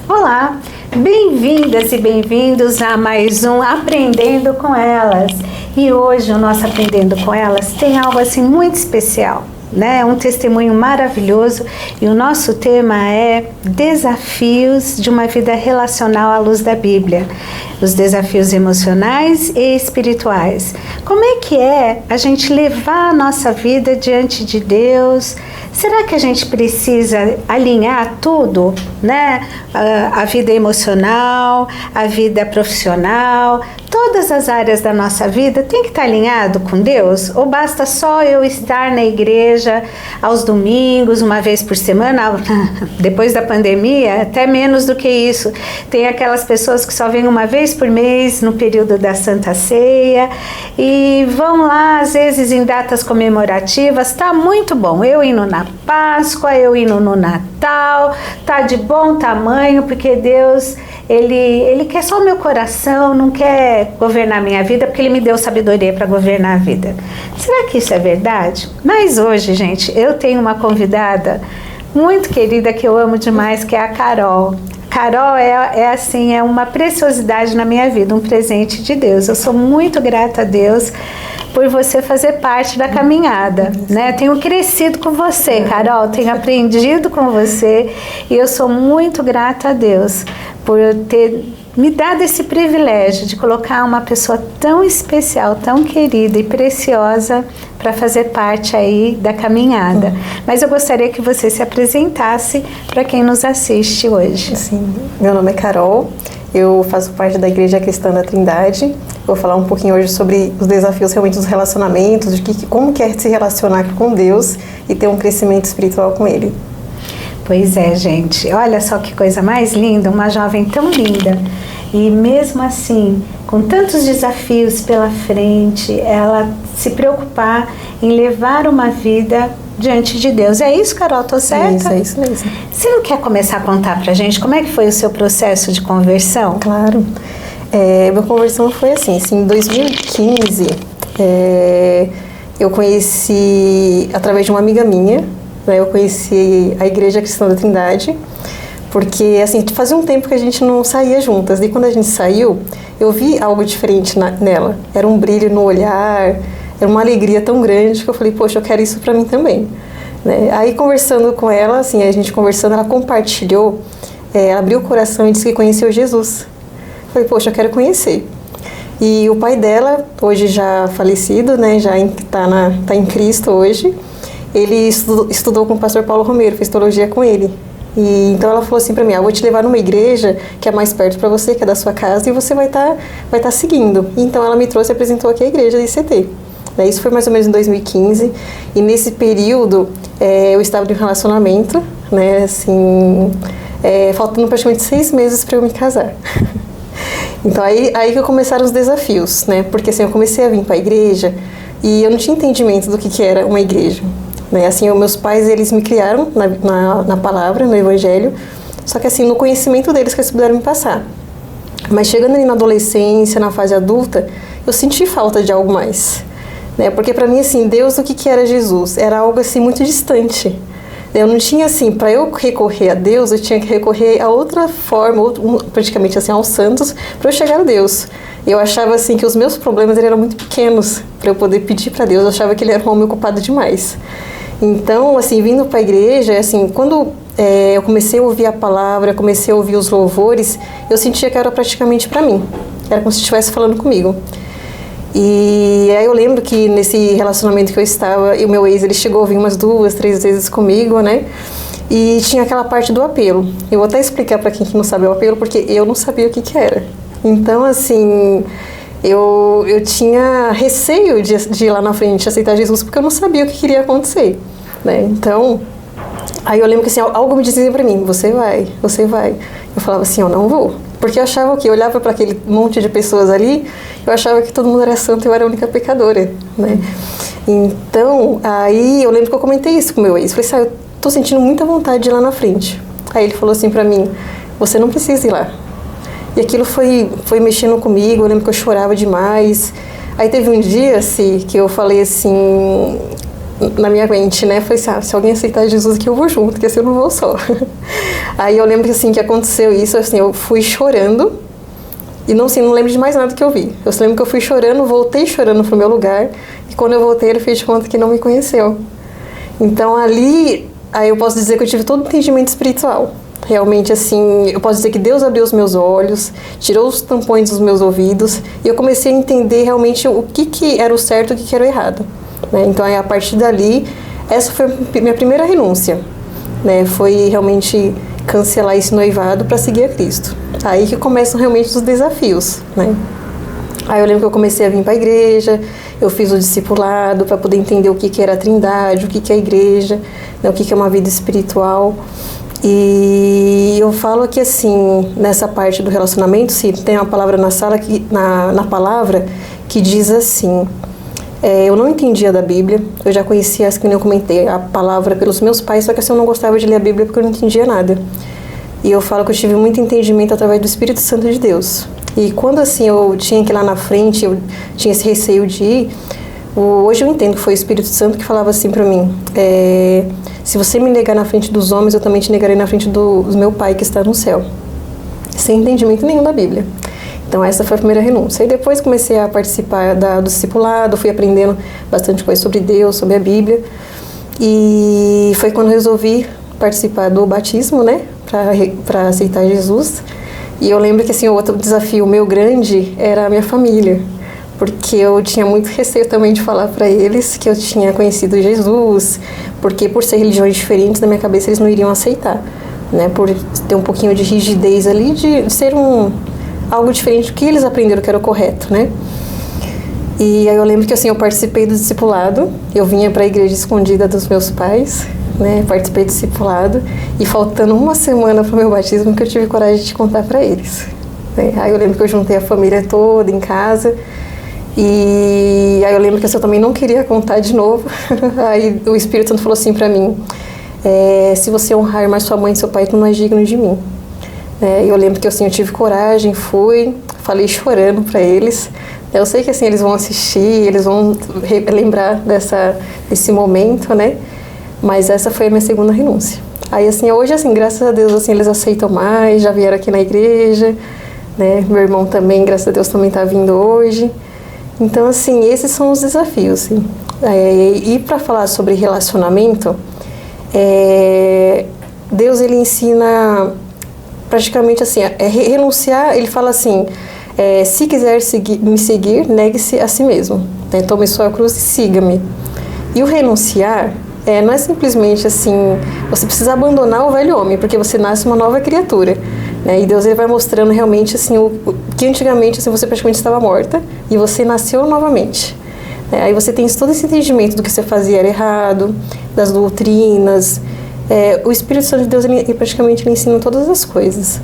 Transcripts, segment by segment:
Olá, bem-vindas e bem-vindos a mais um Aprendendo com Elas. E hoje o nosso Aprendendo com Elas tem algo assim muito especial, né? Um testemunho maravilhoso, e o nosso tema é desafios de uma vida relacional à luz da Bíblia. Os desafios emocionais e espirituais. Como é a gente levar a nossa vida diante de Deus? Será que a gente precisa alinhar tudo, né? A vida emocional, a vida profissional, todas as áreas da nossa vida tem que estar alinhado com Deus? Ou basta só eu estar na igreja aos domingos, uma vez por semana? Depois da pandemia, até menos do que isso. Tem aquelas pessoas que só vêm uma vez por mês no período da Santa Ceia e vão lá às vezes em datas comemorativas. Tá muito bom, eu indo na Páscoa, eu indo no Natal, tá de bom tamanho, porque Deus ele quer só o meu coração, não quer governar a minha vida, porque Ele me deu sabedoria para governar a vida. Será que isso é verdade? Mas hoje, gente, eu tenho uma convidada muito querida que eu amo demais, que é a Carol. Carol é uma preciosidade na minha vida, um presente de Deus. Eu sou muito grata a Deus por você fazer parte da caminhada, né? Tenho crescido com você, Carol, tenho aprendido com você, e eu sou muito grata a Deus por ter me dado esse privilégio de colocar uma pessoa tão especial, tão querida e preciosa para fazer parte aí da caminhada. Mas eu gostaria que você se apresentasse para quem nos assiste hoje. Sim, meu nome é Carol, eu faço parte da Igreja Cristã da Trindade. Vou falar um pouquinho hoje sobre os desafios realmente dos relacionamentos, de como que é se relacionar com Deus e ter um crescimento espiritual com Ele. Pois é, gente, olha só que coisa mais linda, uma jovem tão linda, e mesmo assim, com tantos desafios pela frente, ela se preocupar em levar uma vida diante de Deus. É isso, Carol? Tô certa? É isso mesmo. Você não quer começar a contar pra gente como é que foi o seu processo de conversão? Claro. Minha conversão foi assim, em 2015, eu conheci, através de uma amiga minha, eu conheci a Igreja Cristã da Trindade, porque assim, fazia um tempo que a gente não saía juntas, e quando a gente saiu, eu vi algo diferente nela. Era um brilho no olhar, era uma alegria tão grande que eu falei, poxa, eu quero isso pra mim também. Né? Aí conversando com ela, assim, a gente conversando, ela compartilhou, abriu o coração e disse que conheceu Jesus. Eu falei, poxa, eu quero conhecer. E o pai dela, hoje já falecido, né, já tá em Cristo hoje, ele estudou com o pastor Paulo Romero, fez teologia com ele. E então ela falou assim para mim, vou te levar numa igreja que é mais perto para você, que é da sua casa, e você vai tá seguindo. E então ela me trouxe e apresentou aqui a igreja da ICT. Isso foi mais ou menos em 2015, e nesse período eu estava em um relacionamento, né, assim, faltando praticamente 6 meses para eu me casar. Então aí que começaram os desafios, né, porque assim, eu comecei a vir para a igreja e eu não tinha entendimento do que era uma igreja. Né? Assim, meus pais, eles me criaram na palavra, no evangelho, só que assim, no conhecimento deles que eles puderam me passar. Mas chegando ali na adolescência, na fase adulta, eu senti falta de algo mais. Né? Porque para mim, assim, Deus, o que era Jesus? Era algo assim muito distante. Eu não tinha assim, para eu recorrer a Deus, eu tinha que recorrer a outra forma, praticamente assim, aos santos, para eu chegar a Deus. Eu achava assim que os meus problemas eram muito pequenos para eu poder pedir para Deus. Eu achava que Ele era um homem ocupado demais. Então, assim, vindo para a igreja, assim, quando eu comecei a ouvir a palavra, comecei a ouvir os louvores, eu sentia que era praticamente para mim. Era como se estivesse falando comigo. E aí eu lembro que nesse relacionamento que eu estava, o meu ex, ele chegou a vir umas 2, 3 vezes comigo, né? E tinha aquela parte do apelo. Eu vou até explicar para quem não sabe o apelo, porque eu não sabia o que era. Então, assim, eu tinha receio de ir lá na frente aceitar Jesus, porque eu não sabia o que iria acontecer, né? Então, aí eu lembro que assim, algo me dizia pra mim, você vai. Eu falava assim, eu não vou. Porque eu achava que eu olhava para aquele monte de pessoas ali, eu achava que todo mundo era santo e eu era a única pecadora, né? Então, aí eu lembro que eu comentei isso com o meu ex. Falei assim, eu tô sentindo muita vontade de ir lá na frente. Aí ele falou assim pra mim, você não precisa ir lá. E aquilo foi mexendo comigo, eu lembro que eu chorava demais. Aí teve um dia, assim, que eu falei assim, na minha mente, né? Falei assim, se alguém aceitar Jesus aqui, eu vou junto, porque assim eu não vou só. Aí eu lembro que assim, que aconteceu isso, assim, eu fui chorando, e não lembro de mais nada que eu vi. Eu lembro que eu fui chorando, voltei chorando pro meu lugar, e quando eu voltei, ele fez de conta que não me conheceu. Então ali, aí eu posso dizer que eu tive todo o entendimento espiritual. Realmente, assim, eu posso dizer que Deus abriu os meus olhos, tirou os tampões dos meus ouvidos, e eu comecei a entender realmente o que era o certo e o que era o errado. Né? Então, aí, a partir dali, essa foi a minha primeira renúncia. Né? Foi realmente cancelar esse noivado para seguir a Cristo. Aí que começam realmente os desafios. Né? Aí eu lembro que eu comecei a vir para a igreja, eu fiz o discipulado para poder entender o que era a Trindade, o que é a igreja, né? O que é uma vida espiritual. E eu falo que assim, nessa parte do relacionamento, se tem uma palavra na sala, na palavra, que diz assim, eu não entendia da Bíblia, eu já conhecia, que eu comentei, a palavra pelos meus pais, só que assim, eu não gostava de ler a Bíblia porque eu não entendia nada. E eu falo que eu tive muito entendimento através do Espírito Santo de Deus. E quando assim, eu tinha que ir lá na frente, eu tinha esse receio de ir, hoje eu entendo que foi o Espírito Santo que falava assim pra mim, se você me negar na frente dos homens, eu também te negarei na frente do meu Pai que está no céu. Sem entendimento nenhum da Bíblia. Então essa foi a primeira renúncia. E depois comecei a participar do discipulado, fui aprendendo bastante coisa sobre Deus, sobre a Bíblia. E foi quando eu resolvi participar do batismo, né, para aceitar Jesus. E eu lembro que assim, o outro desafio meu grande era a minha família. Porque eu tinha muito receio também de falar para eles que eu tinha conhecido Jesus, porque por ser religiões diferentes, na minha cabeça eles não iriam aceitar, né? Por ter um pouquinho de rigidez ali, de ser algo diferente do que eles aprenderam que era o correto, né? E aí eu lembro que assim, eu participei do discipulado, eu vinha para a igreja escondida dos meus pais, né? Participei do discipulado, e faltando uma semana para o meu batismo, que eu tive coragem de contar para eles. Né? Aí eu lembro que eu juntei a família toda em casa. E aí eu lembro que assim, eu também não queria contar de novo. Aí o Espírito Santo falou assim pra mim, se você honrar mais sua mãe e seu pai, tu não és digno de mim. E eu lembro que assim, eu tive coragem, fui, falei chorando pra eles. Eu sei que assim, eles vão assistir, eles vão lembrar desse momento, né? Mas essa foi a minha segunda renúncia. Aí assim, hoje assim, graças a Deus, assim, eles aceitam mais, já vieram aqui na igreja, né? Meu irmão também, graças a Deus, também tá vindo hoje. Então, assim, esses são os desafios. Assim. E para falar sobre relacionamento, Deus, ele ensina praticamente assim, renunciar, ele fala assim, se quiser me seguir, negue-se a si mesmo. Né? Tome sua cruz e siga-me. E o renunciar não é simplesmente assim, você precisa abandonar o velho homem, porque você nasce uma nova criatura. Né? E Deus, ele vai mostrando realmente assim, que antigamente assim, você praticamente estava morta e você nasceu novamente. Aí você tem todo esse entendimento do que você fazia era errado, das doutrinas. O Espírito Santo de Deus, ele praticamente ele ensina todas as coisas.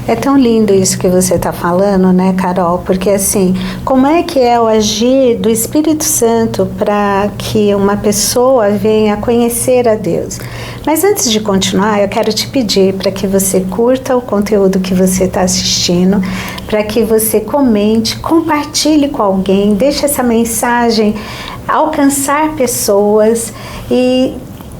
É tão lindo isso que você está falando, né, Carol? Porque assim, como é que é o agir do Espírito Santo para que uma pessoa venha conhecer a Deus? Mas antes de continuar, eu quero te pedir para que você curta o conteúdo que você está assistindo, para que você comente, compartilhe com alguém, deixe essa mensagem alcançar pessoas e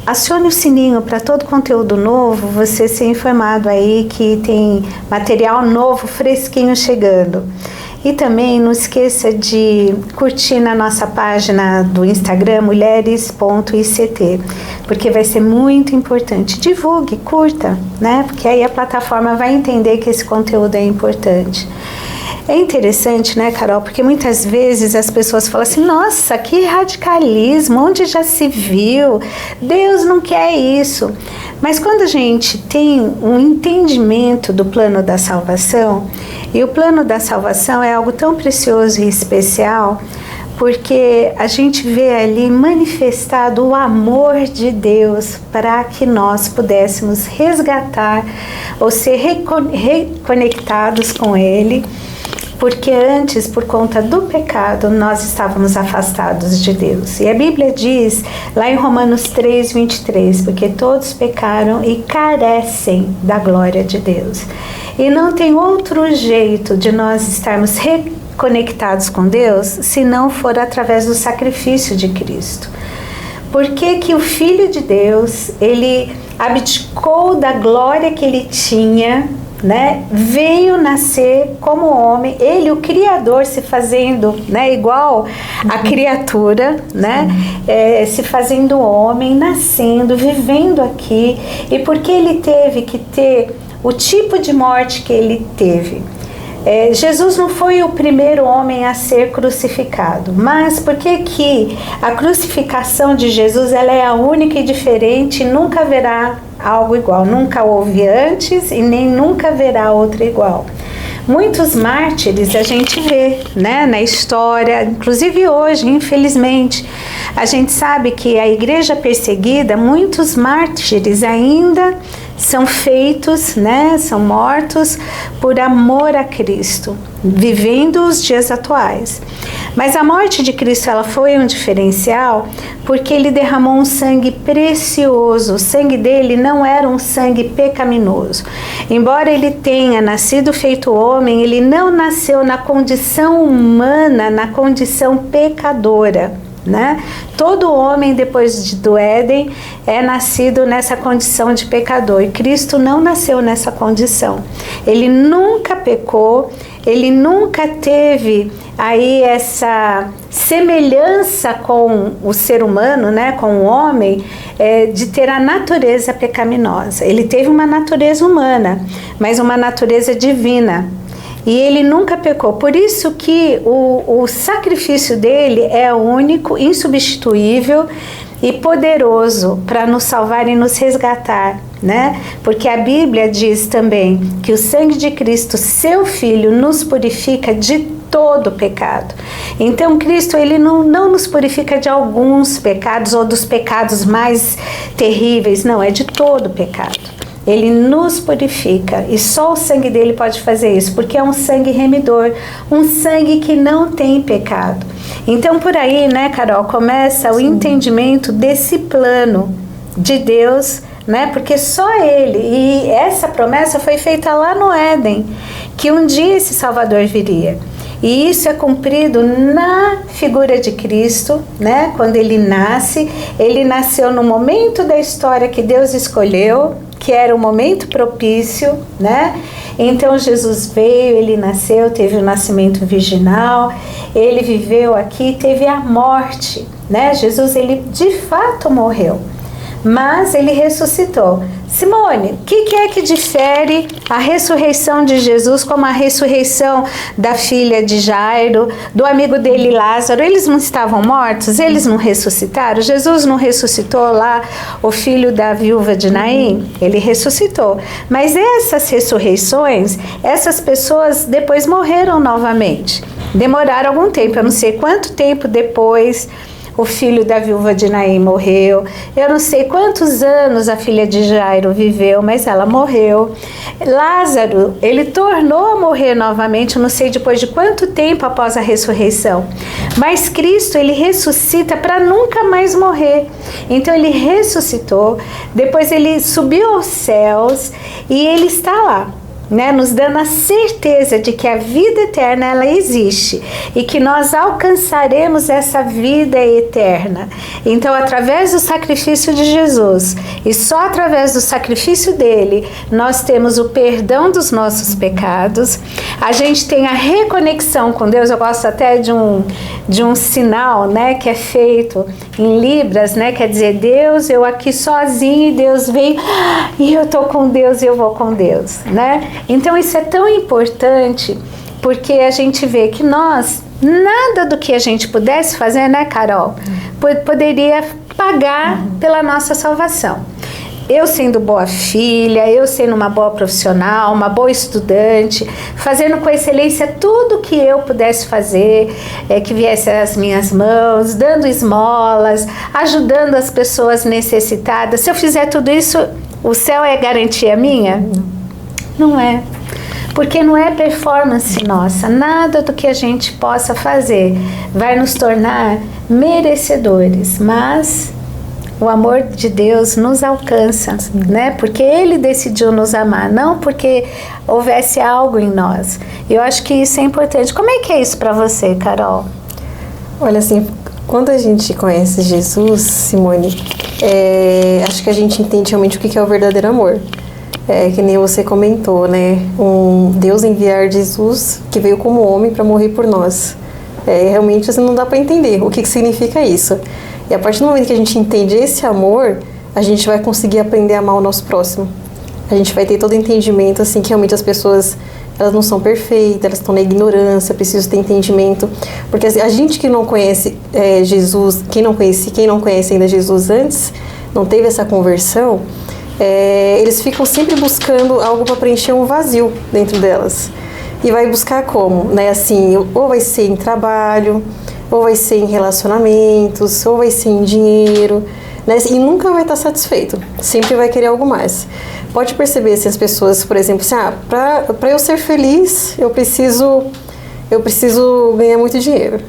acione o sininho para todo conteúdo novo, você ser informado aí que tem material novo, fresquinho chegando. E também não esqueça de curtir na nossa página do Instagram, mulheres.ict, porque vai ser muito importante. Divulgue, curta, né? Porque aí a plataforma vai entender que esse conteúdo é importante. É interessante, né, Carol? Porque muitas vezes as pessoas falam assim, nossa, que radicalismo, onde já se viu? Deus não quer isso. Mas quando a gente tem um entendimento do plano da salvação, e o plano da salvação é algo tão precioso e especial, porque a gente vê ali manifestado o amor de Deus para que nós pudéssemos resgatar ou ser reconectados com Ele, porque antes, por conta do pecado, nós estávamos afastados de Deus. E a Bíblia diz, lá em Romanos 3:23, porque todos pecaram e carecem da glória de Deus. E não tem outro jeito de nós estarmos reconectados com Deus, se não for através do sacrifício de Cristo. Por que o Filho de Deus, ele abdicou da glória que ele tinha, né? Veio nascer como homem, ele, o Criador, se fazendo, né, igual a criatura, né? Se fazendo homem, nascendo, vivendo aqui. E porque ele teve que ter o tipo de morte que ele teve? Jesus não foi o primeiro homem a ser crucificado, mas por que a crucificação de Jesus, ela é a única e diferente, nunca haverá algo igual, nunca houve antes e nem nunca haverá outra igual. Muitos mártires a gente vê, né, na história, inclusive hoje, infelizmente, a gente sabe que a igreja perseguida, muitos mártires ainda são feitos, né, são mortos por amor a Cristo, vivendo os dias atuais. Mas a morte de Cristo, ela foi um diferencial porque ele derramou um sangue precioso. O sangue dele não era um sangue pecaminoso. Embora ele tenha nascido feito homem, ele não nasceu na condição humana, na condição pecadora, né? Todo homem depois do Éden é nascido nessa condição de pecador, e Cristo não nasceu nessa condição. Ele nunca pecou, ele nunca teve aí essa semelhança com o ser humano, né, com o homem, de ter a natureza pecaminosa. Ele teve uma natureza humana, mas uma natureza divina. E ele nunca pecou. Por isso que o sacrifício dele é único, insubstituível e poderoso para nos salvar e nos resgatar, né? Porque a Bíblia diz também que o sangue de Cristo, seu Filho, nos purifica de todo pecado. Então Cristo, ele não nos purifica de alguns pecados ou dos pecados mais terríveis, não, é de todo pecado. Ele nos purifica e só o sangue dele pode fazer isso, porque é um sangue remidor, um sangue que não tem pecado. Então por aí, né, Carol, começa o entendimento desse plano de Deus, né, porque só ele, e essa promessa foi feita lá no Éden, que um dia esse Salvador viria. E isso é cumprido na figura de Cristo, né? Quando ele nasceu no momento da história que Deus escolheu, que era o momento propício, né? Então Jesus veio, ele nasceu, teve o nascimento virginal, ele viveu aqui, teve a morte, né? Jesus, ele de fato morreu, mas ele ressuscitou. Simone, o que é que difere a ressurreição de Jesus como a ressurreição da filha de Jairo, do amigo dele Lázaro? Eles não estavam mortos? Eles não ressuscitaram? Jesus não ressuscitou lá o filho da viúva de Naim? Ele ressuscitou. Mas essas ressurreições, essas pessoas depois morreram novamente. Demoraram algum tempo, eu não sei quanto tempo depois o filho da viúva de Naim morreu. Eu não sei quantos anos a filha de Jairo viveu, mas ela morreu. Lázaro, ele tornou a morrer novamente, eu não sei depois de quanto tempo após a ressurreição. Mas Cristo, ele ressuscita para nunca mais morrer. Então ele ressuscitou, depois ele subiu aos céus e ele está lá, né, nos dando a certeza de que a vida eterna, ela existe e que nós alcançaremos essa vida eterna. Então, através do sacrifício de Jesus e só através do sacrifício dele, nós temos o perdão dos nossos pecados, a gente tem a reconexão com Deus. Eu gosto até de um sinal, né, que é feito em Libras, né, quer dizer, Deus, eu aqui sozinho e Deus veio e eu tô com Deus e eu vou com Deus, né? Então isso é tão importante, porque a gente vê que nós, nada do que a gente pudesse fazer, né, Carol, poderia pagar pela nossa salvação. Eu sendo boa filha, eu sendo uma boa profissional, uma boa estudante, fazendo com excelência tudo que eu pudesse fazer, que viesse às minhas mãos, dando esmolas, ajudando as pessoas necessitadas. Se eu fizer tudo isso, o céu é garantia minha? Não é, porque não é performance nossa, nada do que a gente possa fazer vai nos tornar merecedores, mas o amor de Deus nos alcança, né? Porque Ele decidiu nos amar, não porque houvesse algo em nós. Eu acho que isso é importante. Como é que é isso para você, Carol? Olha, assim, Quando a gente conhece Jesus, Simone, acho que a gente entende realmente o que é o verdadeiro amor. Que nem você comentou, né? Um Deus enviar Jesus que veio como homem para morrer por nós. Realmente assim, não dá para entender o que significa isso. E a partir do momento que a gente entende esse amor, a gente vai conseguir aprender a amar o nosso próximo. A gente vai ter todo o entendimento, assim, que realmente as pessoas, elas não são perfeitas, elas estão na ignorância, precisam ter entendimento. Porque assim, a gente que não conhece Jesus, quem não conhece ainda Jesus antes, não teve essa conversão, eles ficam sempre buscando algo para preencher um vazio dentro delas. E vai buscar como? Né? Assim, ou vai ser em trabalho, ou vai ser em relacionamentos, ou vai ser em dinheiro, né? E nunca vai estar satisfeito, sempre vai querer algo mais. Pode perceber se as pessoas, por exemplo, assim, para eu ser feliz, eu preciso ganhar muito dinheiro,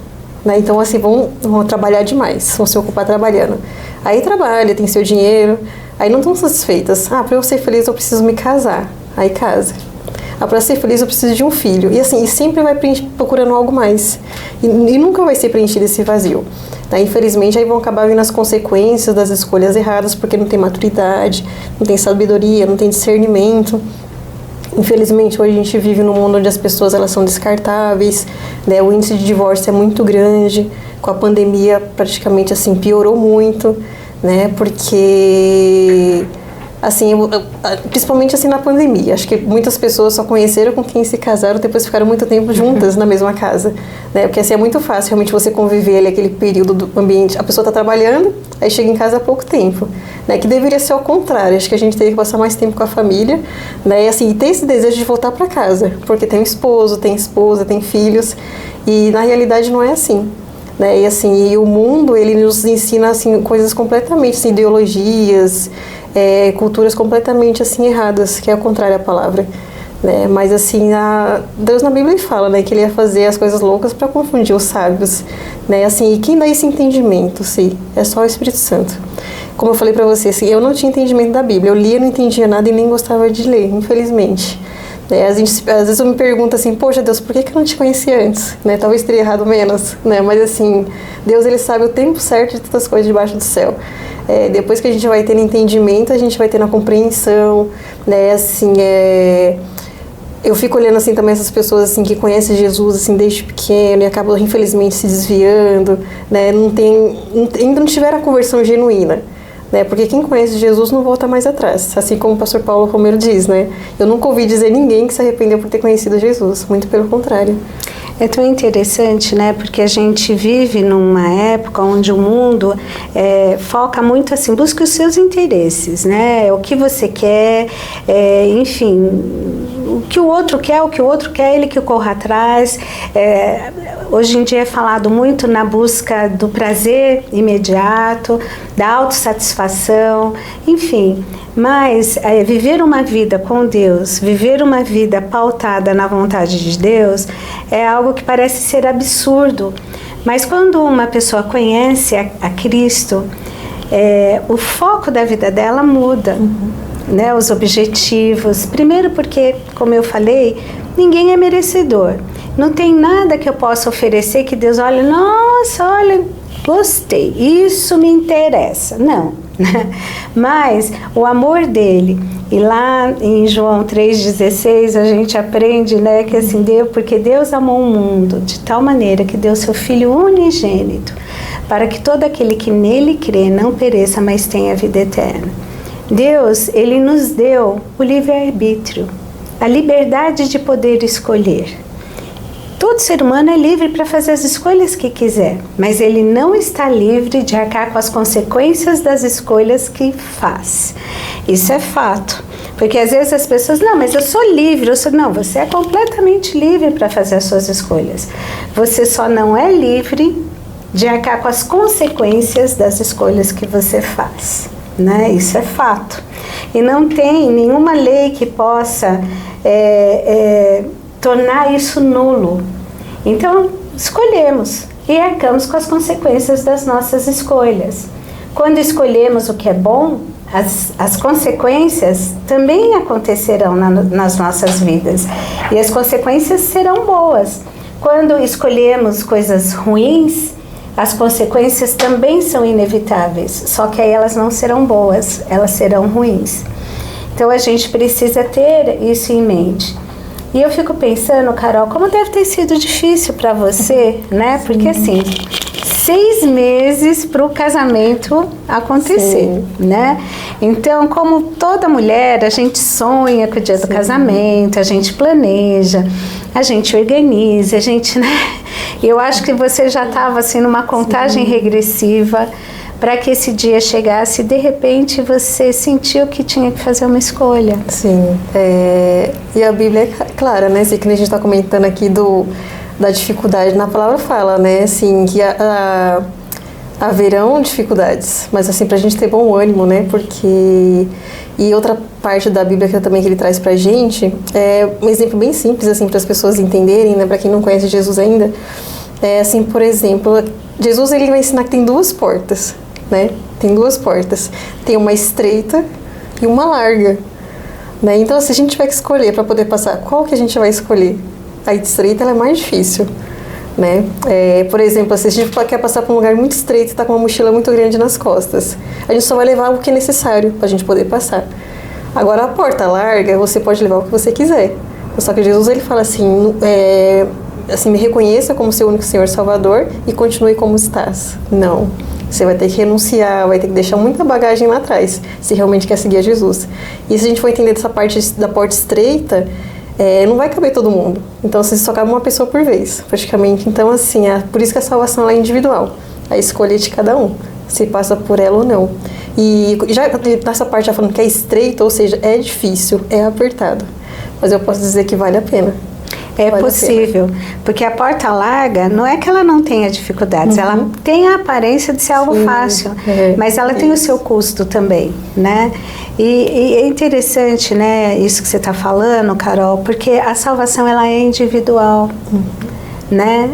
né? Então, assim, vão trabalhar demais, vão se ocupar trabalhando. Aí trabalha, tem seu dinheiro, aí não estão satisfeitas. Para eu ser feliz, eu preciso me casar. Aí casa. Para ser feliz, eu preciso de um filho. E assim, sempre vai procurando algo mais. E nunca vai ser preenchido esse vazio. Tá? Infelizmente, aí vão acabar vindo as consequências das escolhas erradas, porque não tem maturidade, não tem sabedoria, não tem discernimento. Infelizmente, hoje a gente vive num mundo onde as pessoas elas são descartáveis, né? O índice de divórcio é muito grande. Com a pandemia, praticamente assim, piorou muito, né? Porque... assim, principalmente assim na pandemia, acho que muitas pessoas só conheceram com quem se casaram, depois ficaram muito tempo juntas na mesma casa, né? Porque assim é muito fácil realmente você conviver ali aquele período do ambiente, a pessoa está trabalhando, aí chega em casa há pouco tempo, né? Que deveria ser ao contrário, acho que a gente teria que passar mais tempo com a família, né? E assim, ter esse desejo de voltar para casa, porque tem um esposo, tem esposa, tem filhos, e na realidade não é assim. Né? E assim, o mundo, ele nos ensina assim, coisas completamente, assim, ideologias, culturas completamente assim, erradas, que é o contrário à palavra. Né? Mas assim, Deus na Bíblia fala, né, que ele ia fazer as coisas loucas para confundir os sábios. Né? Assim, e quem dá esse entendimento? Sim, é só o Espírito Santo. Como eu falei para você, assim, eu não tinha entendimento da Bíblia, eu lia, não entendia nada e nem gostava de ler, infelizmente. Às vezes eu me pergunto assim, poxa Deus, por que eu não te conheci antes? Né? Talvez teria errado menos, né? Mas assim, Deus ele sabe o tempo certo de todas as coisas debaixo do céu. Depois que a gente vai ter entendimento, a gente vai ter na compreensão, né? Assim, eu fico olhando assim também essas pessoas assim que conhecem Jesus assim desde pequeno e acabam infelizmente se desviando, né? Ainda não tiveram a conversão genuína. Né? Porque quem conhece Jesus não volta mais atrás, assim como o pastor Paulo Romero diz, né? Eu nunca ouvi dizer ninguém que se arrependeu por ter conhecido Jesus, muito pelo contrário. É tão interessante, né? Porque a gente vive numa época onde o mundo foca muito assim, busca os seus interesses, né? O que você quer, enfim, o que o outro quer, ele que corra atrás. Hoje em dia é falado muito na busca do prazer imediato, da autossatisfação, enfim. Mas viver uma vida com Deus, viver uma vida pautada na vontade de Deus, é algo que parece ser absurdo. Mas quando uma pessoa conhece a Cristo, o foco da vida dela muda. Né, os objetivos. Primeiro porque, como eu falei, ninguém é merecedor. Não tem nada que eu possa oferecer que Deus olhe, nossa, olha, gostei, isso me interessa. Não. Mas o amor dele, e lá em João 3,16 a gente aprende, né, que assim, porque Deus amou o mundo de tal maneira que deu seu Filho unigênito, para que todo aquele que nele crê não pereça, mas tenha vida eterna. Deus, ele nos deu o livre-arbítrio, a liberdade de poder escolher. Todo ser humano é livre para fazer as escolhas que quiser, mas ele não está livre de arcar com as consequências das escolhas que faz. Isso é fato, porque às vezes as pessoas, não, mas eu sou livre, não, você é completamente livre para fazer as suas escolhas. Você só não é livre de arcar com as consequências das escolhas que você faz. Né? Isso é fato. E não tem nenhuma lei que possa tornar isso nulo. Então, escolhemos e arcamos com as consequências das nossas escolhas. Quando escolhemos o que é bom, as consequências também acontecerão nas nossas vidas. E as consequências serão boas. Quando escolhemos coisas ruins, as consequências também são inevitáveis, só que aí elas não serão boas, elas serão ruins. Então a gente precisa ter isso em mente. E eu fico pensando, Carol, como deve ter sido difícil para você, né? Porque assim, 6 meses para o casamento acontecer, né? Então, como toda mulher, a gente sonha com o dia do casamento, a gente planeja, a gente organiza, a gente, né? Eu acho que você já estava assim numa contagem regressiva para que esse dia chegasse e de repente você sentiu que tinha que fazer uma escolha. Sim, e a Bíblia é clara, né? Assim, que a gente está comentando aqui da dificuldade, na palavra fala, né? Assim, que haverão dificuldades, mas assim, pra gente ter bom ânimo, né? Porque... E outra parte da Bíblia que também que ele traz pra gente, é um exemplo bem simples, assim, para as pessoas entenderem, né? Pra quem não conhece Jesus ainda, assim, por exemplo, Jesus, ele vai ensinar que tem 2 portas, né? Tem 2 portas. Tem uma estreita e uma larga, né? Então, se a gente tiver que escolher para poder passar, qual que a gente vai escolher? A estreita, ela é mais difícil, né? Por exemplo, se a gente quer passar por um lugar muito estreito e está com uma mochila muito grande nas costas, a gente só vai levar o que é necessário para a gente poder passar. Agora, a porta larga, você pode levar o que você quiser. Só que Jesus, ele fala assim, me reconheça como seu único Senhor Salvador e continue como estás. Não. Você vai ter que renunciar, vai ter que deixar muita bagagem lá atrás, se realmente quer seguir a Jesus. E se a gente for entender dessa parte da porta estreita, não vai caber todo mundo. Então, você só cabe uma pessoa por vez, praticamente. Então, assim, por isso que a salvação é individual. A escolha de cada um, se passa por ela ou não. E já nessa parte já falando que é estreito, ou seja, é difícil, é apertado. Mas eu posso dizer que vale a pena. É possível, porque a porta larga não é que ela não tenha dificuldades, ela tem a aparência de ser algo fácil, mas ela tem o seu custo também, né? E é interessante, né, isso que você está falando, Carol, porque a salvação ela é individual, né?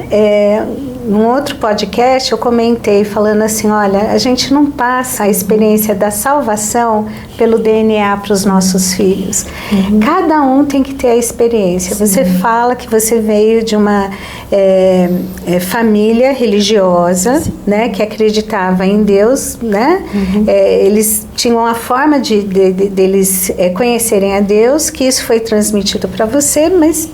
Num outro podcast eu comentei falando assim, olha, a gente não passa a experiência da salvação pelo DNA para os nossos filhos. Cada um tem que ter a experiência. Você fala que você veio de uma família religiosa, né, que acreditava em Deus, né? Eles tinham a forma deles conhecerem a Deus, que isso foi transmitido para você, mas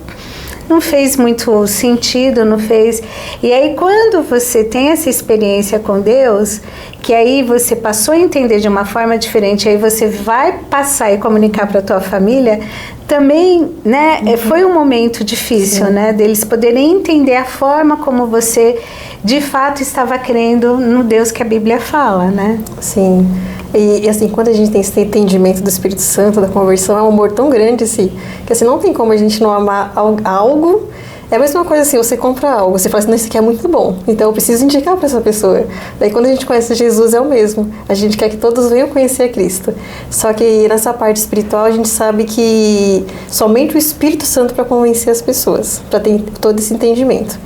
não fez muito sentido, não fez. E aí, quando você tem essa experiência com Deus, que aí você passou a entender de uma forma diferente, aí você vai passar e comunicar para a tua família, também, né, foi um momento difícil, né, deles poderem entender a forma como você, de fato, estava crendo no Deus que a Bíblia fala, né? Sim. E assim, quando a gente tem esse entendimento do Espírito Santo, da conversão, é um amor tão grande, assim, que assim, não tem como a gente não amar algo. É a mesma coisa assim, você compra algo, você fala assim, não, isso aqui é muito bom, então eu preciso indicar para essa pessoa. Daí quando a gente conhece Jesus é o mesmo, a gente quer que todos venham conhecer a Cristo. Só que nessa parte espiritual a gente sabe que somente o Espírito Santo para convencer as pessoas, para ter todo esse entendimento.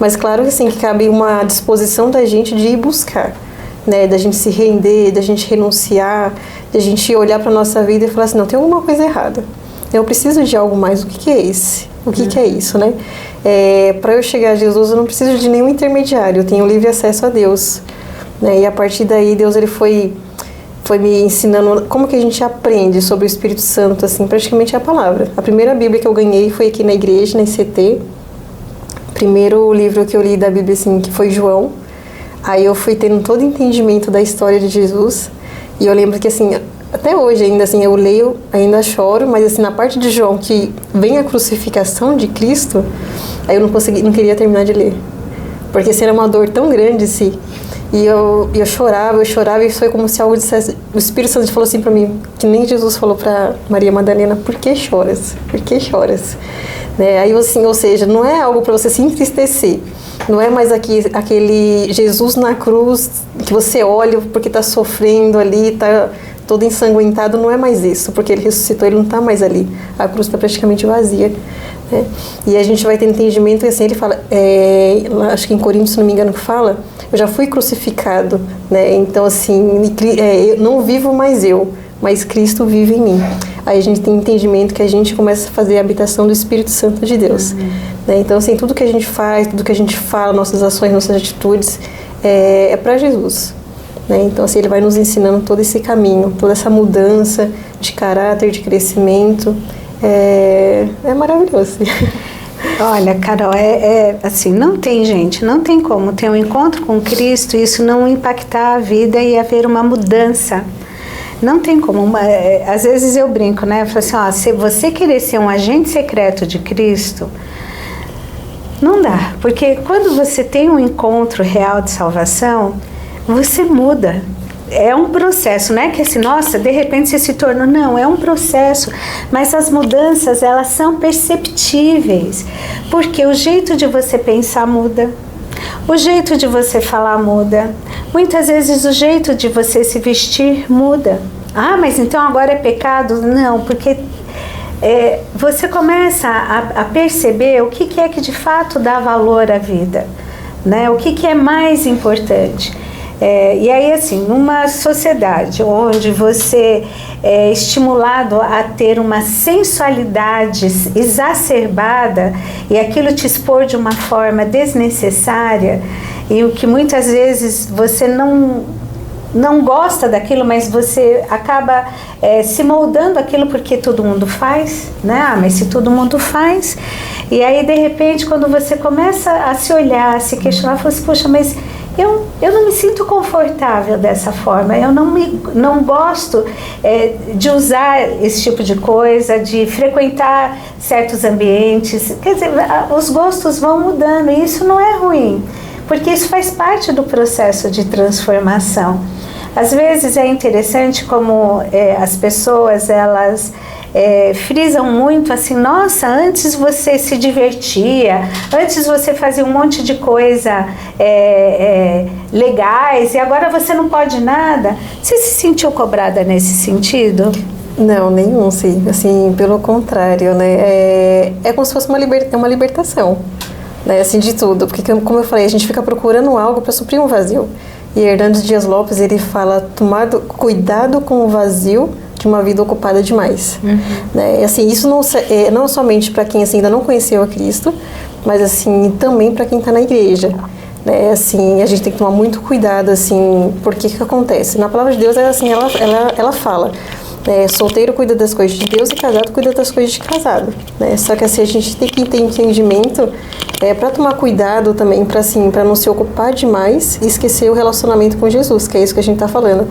Mas claro que assim, que cabe uma disposição da gente de ir buscar, né, da gente se render, da gente renunciar, da gente olhar para nossa vida e falar assim, não, tem alguma coisa errada. Eu preciso de algo mais. O que é esse? O que é isso, né? Para eu chegar a Jesus, eu não preciso de nenhum intermediário. Eu tenho livre acesso a Deus, né? E a partir daí, Deus ele foi me ensinando como que a gente aprende sobre o Espírito Santo, assim, praticamente é a palavra. A primeira Bíblia que eu ganhei foi aqui na igreja, na ICT. Primeiro livro que eu li da Bíblia, assim, que foi João. Aí eu fui tendo todo o entendimento da história de Jesus. E eu lembro que, assim, até hoje ainda, assim, eu leio, ainda choro, mas, assim, na parte de João, que vem a crucificação de Cristo, aí eu não queria terminar de ler. Porque, assim, era uma dor tão grande, assim. E eu chorava, e foi como se algo dissesse... O Espírito Santo falou assim pra mim, que nem Jesus falou pra Maria Madalena, por que choras? Por que choras? Né? Aí, assim, ou seja, não é algo para você se entristecer. Não é mais aquele Jesus na cruz que você olha porque está sofrendo ali, está todo ensanguentado. Não é mais isso, porque ele ressuscitou, ele não está mais ali. A cruz está praticamente vazia, né? E a gente vai ter entendimento, e assim, ele fala, acho que em Coríntios, se não me engano, que fala, eu já fui crucificado, né? Então, assim, eu não vivo mais eu, mas Cristo vive em mim. Aí a gente tem entendimento que a gente começa a fazer a habitação do Espírito Santo de Deus. Né? Então, assim, tudo que a gente faz, tudo que a gente fala, nossas ações, nossas atitudes, é para Jesus. Né? Então, assim, ele vai nos ensinando todo esse caminho, toda essa mudança de caráter, de crescimento. É maravilhoso. Olha, Carol, assim, não tem como ter um encontro com Cristo e isso não impactar a vida e haver uma mudança. Não tem como. Às vezes eu brinco, né? Eu falo assim, ó, se você querer ser um agente secreto de Cristo, não dá. Porque quando você tem um encontro real de salvação, você muda. É um processo, não é que assim, nossa, de repente você se tornou. Não, é um processo. Mas as mudanças, elas são perceptíveis. Porque o jeito de você pensar muda. O jeito de você falar muda. Muitas vezes o jeito de você se vestir muda. Ah, mas então agora é pecado? Não, porque você começa a perceber o que é que de fato dá valor à vida. Né? O que é mais importante. E aí, assim, numa sociedade onde você é estimulado a ter uma sensualidade exacerbada e aquilo te expor de uma forma desnecessária e o que muitas vezes você não gosta daquilo, mas você acaba se moldando aquilo porque todo mundo faz, né? Ah, mas se todo mundo faz, e aí de repente quando você começa a se olhar, a se questionar, fala assim, poxa, mas eu não me sinto confortável dessa forma, eu não gosto de usar esse tipo de coisa, de frequentar certos ambientes. Quer dizer, os gostos vão mudando e isso não é ruim, porque isso faz parte do processo de transformação. Às vezes é interessante como as pessoas, elas frisam muito assim, nossa, antes você se divertia, antes você fazia um monte de coisa legais e agora você não pode nada. Você se sentiu cobrada nesse sentido? Não, nenhum, sim. Assim, pelo contrário, né? É como se fosse uma libertação, né? Assim, de tudo. Porque, como eu falei, a gente fica procurando algo para suprir um vazio. E Hernandes Dias Lopes, ele fala, cuidado com o vazio de uma vida ocupada demais. Uhum. Né? Assim, isso não somente para quem assim, ainda não conheceu a Cristo, mas assim, também para quem está na igreja. Né? Assim, a gente tem que tomar muito cuidado, assim, porque o que acontece? Na palavra de Deus, assim, ela fala, solteiro cuida das coisas de Deus e casado cuida das coisas de casado. Né? Só que assim, a gente tem que ter entendimento para tomar cuidado também, para não se ocupar demais e esquecer o relacionamento com Jesus, que é isso que a gente está falando.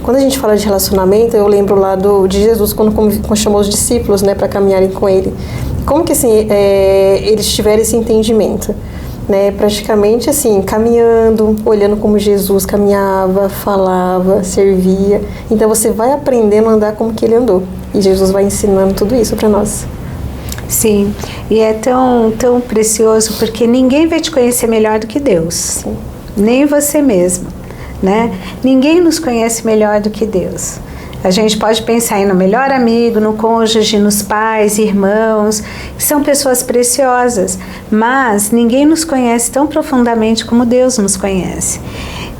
Quando a gente fala de relacionamento, eu lembro lá de Jesus, quando chamou os discípulos, né, para caminharem com ele. Como que assim, eles tiveram esse entendimento? Né, praticamente assim, caminhando, olhando como Jesus caminhava, falava, servia. Então você vai aprendendo a andar como que ele andou. E Jesus vai ensinando tudo isso para nós. Sim, e é tão, tão precioso porque ninguém vai te conhecer melhor do que Deus. Sim. Nem você mesmo, né? Ninguém nos conhece melhor do que Deus. A gente pode pensar aí no melhor amigo, no cônjuge, nos pais, irmãos, que são pessoas preciosas, mas ninguém nos conhece tão profundamente como Deus nos conhece.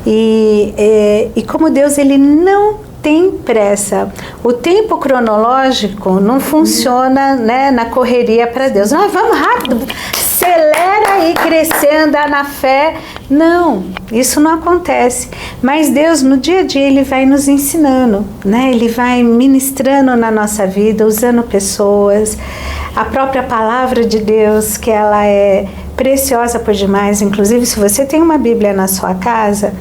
E como Deus, ele não tem pressa. O tempo cronológico não funciona, né, na correria para Deus. Nós vamos rápido, acelera aí, crescer, andar na fé. Não, isso não acontece. Mas Deus, no dia a dia, ele vai nos ensinando, né? Ele vai ministrando na nossa vida, usando pessoas. A própria palavra de Deus, que ela é preciosa por demais. Inclusive, se você tem uma Bíblia na sua casa,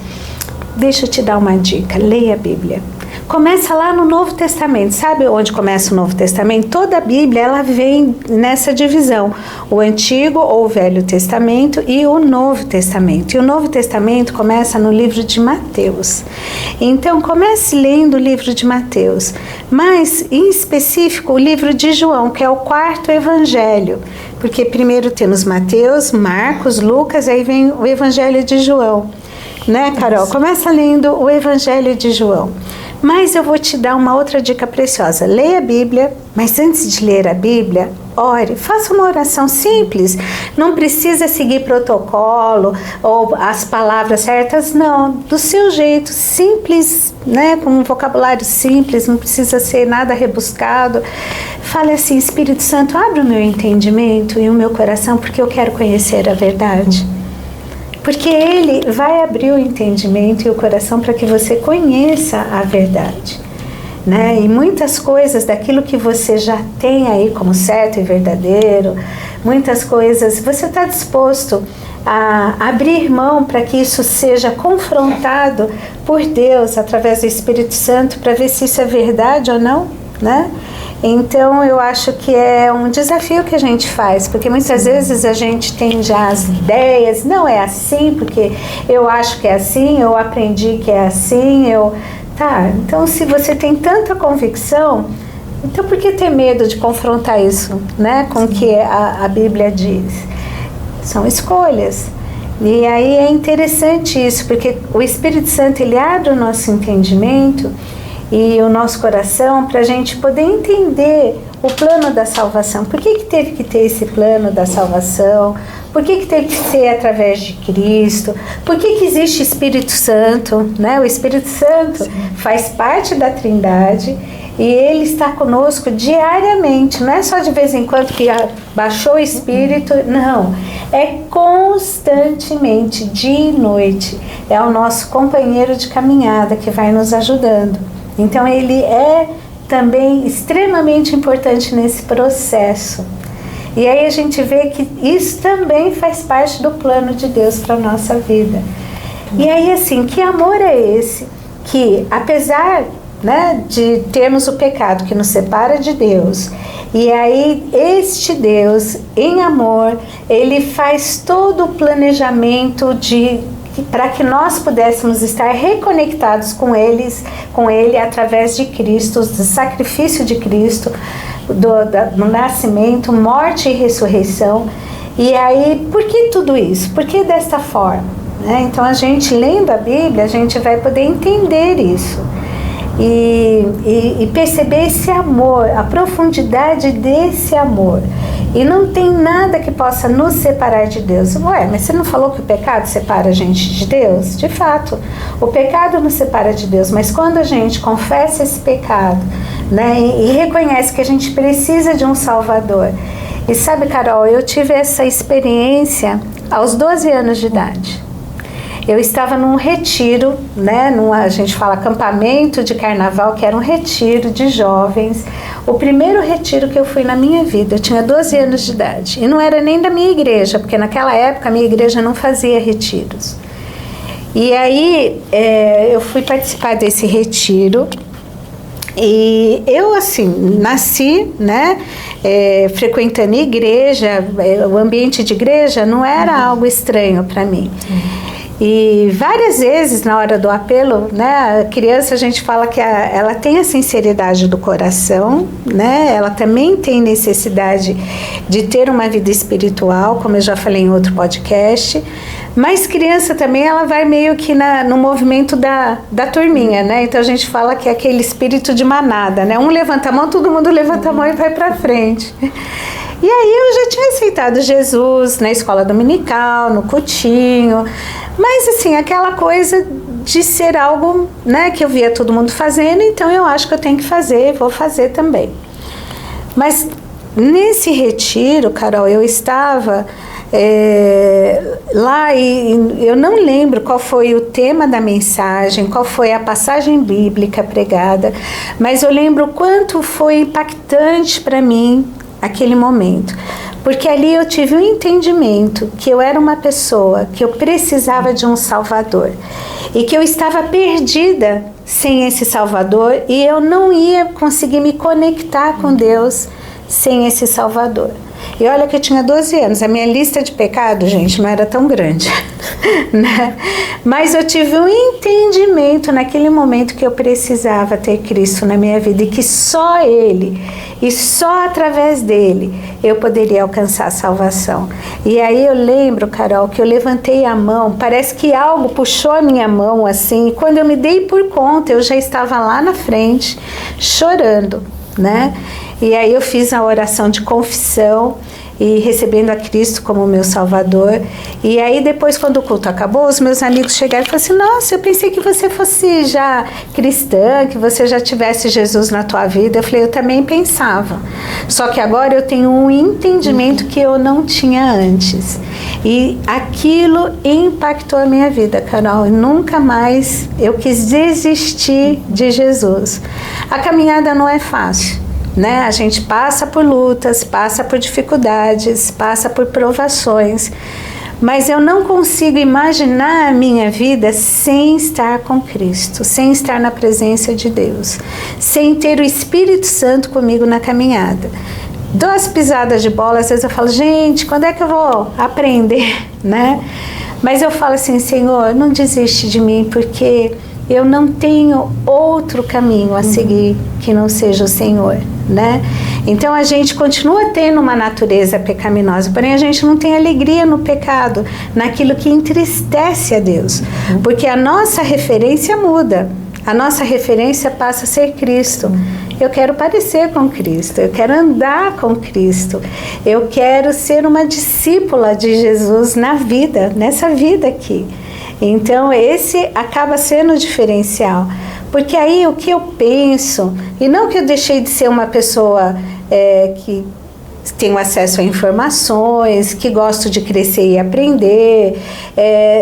deixa eu te dar uma dica, leia a Bíblia. Começa lá no Novo Testamento. Sabe onde começa o Novo Testamento? Toda a Bíblia, ela vem nessa divisão. O Antigo ou o Velho Testamento e o Novo Testamento. E o Novo Testamento começa no livro de Mateus. Então, comece lendo o livro de Mateus. Mas, em específico, o livro de João, que é o quarto evangelho. Porque primeiro temos Mateus, Marcos, Lucas, aí vem o evangelho de João. Né, Carol? Começa lendo o evangelho de João. Mas eu vou te dar uma outra dica preciosa. Leia a Bíblia, mas antes de ler a Bíblia, ore, faça uma oração simples. Não precisa seguir protocolo ou as palavras certas, não. Do seu jeito, simples, né? Com um vocabulário simples, não precisa ser nada rebuscado. Fale assim, Espírito Santo, abre o meu entendimento e o meu coração, porque eu quero conhecer a verdade. Porque Ele vai abrir o entendimento e o coração para que você conheça a verdade, né? E muitas coisas daquilo que você já tem aí como certo e verdadeiro, muitas coisas, você está disposto a abrir mão para que isso seja confrontado por Deus através do Espírito Santo para ver se isso é verdade ou não, né? Então eu acho que é um desafio que a gente faz, porque muitas vezes a gente tem já as ideias, não é assim, porque eu acho que é assim, eu aprendi que é assim, Tá, então se você tem tanta convicção, então por que ter medo de confrontar isso, né, com o que a Bíblia diz? São escolhas. E aí é interessante isso, porque o Espírito Santo, ele abre o nosso entendimento e o nosso coração para a gente poder entender o plano da salvação. Por que teve que ter esse plano da salvação? Por que teve que ser através de Cristo? Por que existe Espírito Santo, né? O Espírito Santo faz parte da Trindade e Ele está conosco diariamente. Não é só de vez em quando que baixou o Espírito, não. É constantemente, dia e noite. É o nosso companheiro de caminhada que vai nos ajudando. Então Ele é também extremamente importante nesse processo. E aí a gente vê que isso também faz parte do plano de Deus para a nossa vida. E aí assim, que amor é esse? Que apesar, né, de termos o pecado que nos separa de Deus, e aí este Deus, em amor, Ele faz todo o planejamento para que nós pudéssemos estar reconectados com Ele através de Cristo, do sacrifício de Cristo, do nascimento, morte e ressurreição. E aí, por que tudo isso? Por que desta forma? Né? Então, a gente lendo a Bíblia, a gente vai poder entender isso. E perceber esse amor, a profundidade desse amor. E não tem nada que possa nos separar de Deus. Ué, mas você não falou que o pecado separa a gente de Deus? De fato, o pecado nos separa de Deus, mas quando a gente confessa esse pecado, né, e reconhece que a gente precisa de um Salvador. E sabe, Carol, eu tive essa experiência aos 12 anos de idade. Eu estava num retiro, né, a gente fala acampamento de carnaval, que era um retiro de jovens. O primeiro retiro que eu fui na minha vida, eu tinha 12 anos de idade. E não era nem da minha igreja, porque naquela época a minha igreja não fazia retiros. E aí eu fui participar desse retiro. E eu, assim, nasci, né, frequentando igreja, o ambiente de igreja não era algo estranho para mim. E várias vezes na hora do apelo, né, a criança, a gente fala que ela tem a sinceridade do coração, né, ela também tem necessidade de ter uma vida espiritual, como eu já falei em outro podcast, mas criança também, ela vai meio que no movimento da turminha, né, então a gente fala que é aquele espírito de manada, né, um levanta a mão, todo mundo levanta a mão e vai pra frente. E aí eu já tinha aceitado Jesus na escola dominical, no cultinho, mas assim, aquela coisa de ser algo, né, que eu via todo mundo fazendo, então eu acho que eu tenho que fazer, vou fazer também. Mas nesse retiro, Carol, eu estava lá e eu não lembro qual foi o tema da mensagem, qual foi a passagem bíblica pregada, mas eu lembro o quanto foi impactante para mim aquele momento, porque ali eu tive um entendimento que eu era uma pessoa, que eu precisava de um Salvador e que eu estava perdida sem esse Salvador e eu não ia conseguir me conectar com Deus sem esse Salvador. E olha que eu tinha 12 anos, a minha lista de pecados, gente, não era tão grande, né? Mas eu tive um entendimento naquele momento que eu precisava ter Cristo na minha vida e que só Ele, e só através dele, eu poderia alcançar a salvação. E aí eu lembro, Carol, que eu levantei a mão, parece que algo puxou a minha mão assim, e quando eu me dei por conta, eu já estava lá na frente, chorando, né? E aí eu fiz a oração de confissão e recebendo a Cristo como meu Salvador. E aí depois, quando o culto acabou, os meus amigos chegaram e falaram assim: nossa, eu pensei que você fosse já cristã, que você já tivesse Jesus na tua vida. Eu falei: eu também pensava, só que agora eu tenho um entendimento que eu não tinha antes. E aquilo impactou a minha vida, Carol. Nunca mais eu quis desistir de Jesus. A caminhada não é fácil, né? A gente passa por lutas, passa por dificuldades, passa por provações, mas eu não consigo imaginar a minha vida sem estar com Cristo, sem estar na presença de Deus, sem ter o Espírito Santo comigo na caminhada. Dou as pisadas de bola, às vezes eu falo: gente, quando é que eu vou aprender, né? Mas eu falo assim: Senhor, não desiste de mim, porque eu não tenho outro caminho a seguir que não seja o Senhor, né? Então a gente continua tendo uma natureza pecaminosa, porém a gente não tem alegria no pecado, naquilo que entristece a Deus, porque a nossa referência muda. A nossa referência passa a ser Cristo. Eu quero parecer com Cristo, eu quero andar com Cristo, eu quero ser uma discípula de Jesus na vida, nessa vida aqui. Então esse acaba sendo o diferencial, porque aí o que eu penso, e não que eu deixei de ser uma pessoa que tenho acesso a informações, que gosto de crescer e aprender,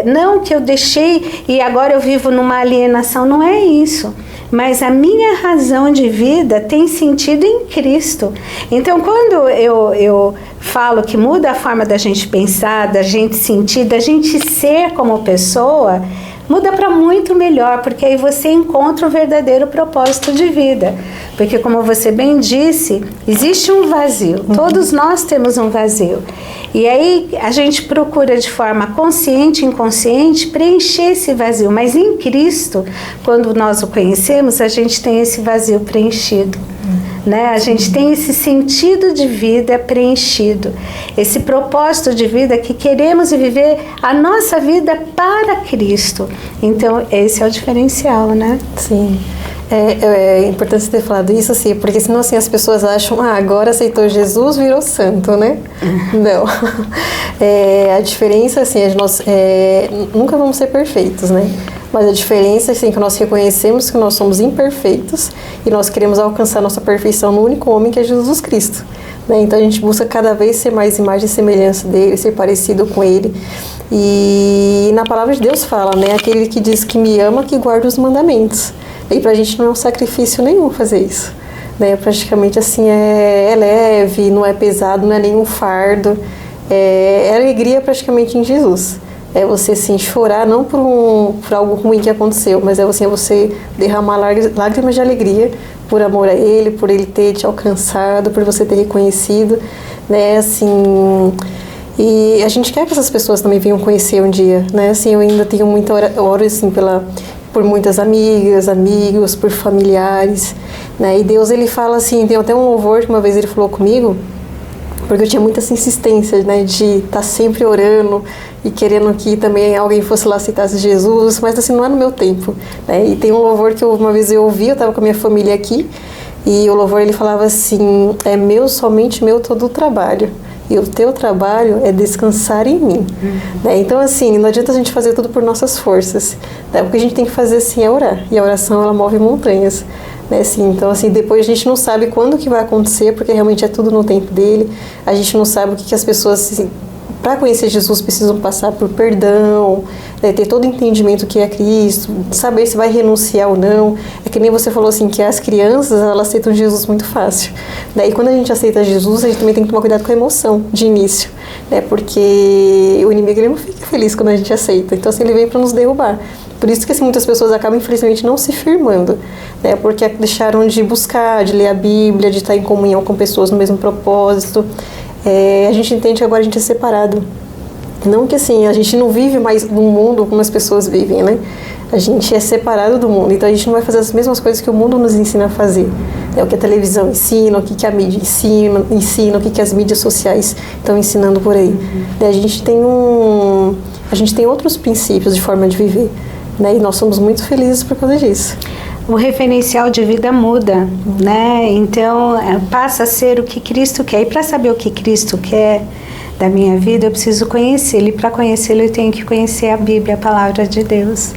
não que eu deixei e agora eu vivo numa alienação, não é isso. Mas a minha razão de vida tem sentido em Cristo. Então, quando eu falo que muda a forma da gente pensar, da gente sentir, da gente ser como pessoa, muda para muito melhor, porque aí você encontra o verdadeiro propósito de vida. Porque, como você bem disse, existe um vazio. Todos nós temos um vazio. E aí a gente procura de forma consciente e inconsciente preencher esse vazio. Mas em Cristo, quando nós o conhecemos, a gente tem esse vazio preenchido. Né? A gente tem esse sentido de vida preenchido, esse propósito de vida que queremos viver a nossa vida para Cristo. Então esse é o diferencial, né? Sim. É importante você ter falado isso, assim, porque senão assim, as pessoas acham: agora aceitou Jesus, virou santo, né? Não. A diferença, assim, nós nunca vamos ser perfeitos, né? Mas a diferença, assim, é que nós reconhecemos que nós somos imperfeitos e nós queremos alcançar nossa perfeição no único homem, que é Jesus Cristo. Né? Então a gente busca cada vez ser mais imagem e semelhança dele, ser parecido com ele. E na palavra de Deus fala, né? Aquele que diz que me ama, que guarda os mandamentos. E pra gente não é um sacrifício nenhum fazer isso. Né? Praticamente assim, é leve, não é pesado, não é nenhum fardo. É alegria praticamente em Jesus. É você, assim, chorar não por algo ruim que aconteceu, mas você derramar lágrimas de alegria por amor a Ele, por Ele ter te alcançado, por você ter reconhecido, né, assim. E a gente quer que essas pessoas também venham conhecer um dia, né, assim, eu ainda tenho muita hora assim, por muitas amigas, amigos, por familiares, né, e Deus, Ele fala assim, tem até um louvor que uma vez Ele falou comigo, porque eu tinha muita essa insistência, né, de estar sempre orando e querendo que também alguém fosse lá aceitasse Jesus, mas assim, não é no meu tempo, né, e tem um louvor que uma vez eu ouvi, eu estava com a minha família aqui, e o louvor ele falava assim: é meu, somente meu todo o trabalho, e o teu trabalho é descansar em mim. Né? Então assim, não adianta a gente fazer tudo por nossas forças, né? O que a gente tem que fazer assim é orar, e a oração ela move montanhas. Né, assim, então assim, depois a gente não sabe quando que vai acontecer, porque realmente é tudo no tempo dele. A gente não sabe o que as pessoas, assim, para conhecer Jesus, precisam passar por perdão, né, ter todo o entendimento que é Cristo, saber se vai renunciar ou não. É que nem você falou assim, que as crianças, elas aceitam Jesus muito fácil. Né, e quando a gente aceita Jesus, a gente também tem que tomar cuidado com a emoção de início, né, porque o inimigo ele não fica feliz quando a gente aceita. Então assim, ele vem para nos derrubar. Por isso que assim, muitas pessoas acabam, infelizmente, não se firmando, né? Porque deixaram de buscar, de ler a Bíblia, de estar em comunhão com pessoas no mesmo propósito. A gente entende que agora a gente é separado. Não que assim, a gente não vive mais no mundo como as pessoas vivem, né? A gente é separado do mundo, então a gente não vai fazer as mesmas coisas que o mundo nos ensina a fazer. O que a televisão ensina, o que a mídia ensina, o que as mídias sociais estão ensinando por aí. A gente tem outros princípios de forma de viver. Né? E nós somos muito felizes por causa disso. o referencial de vida muda, né? Então, passa a ser o que Cristo quer. E para saber o que Cristo quer da minha vida, eu preciso conhecê-lo. E para conhecê-lo, eu tenho que conhecer a Bíblia, a Palavra de Deus.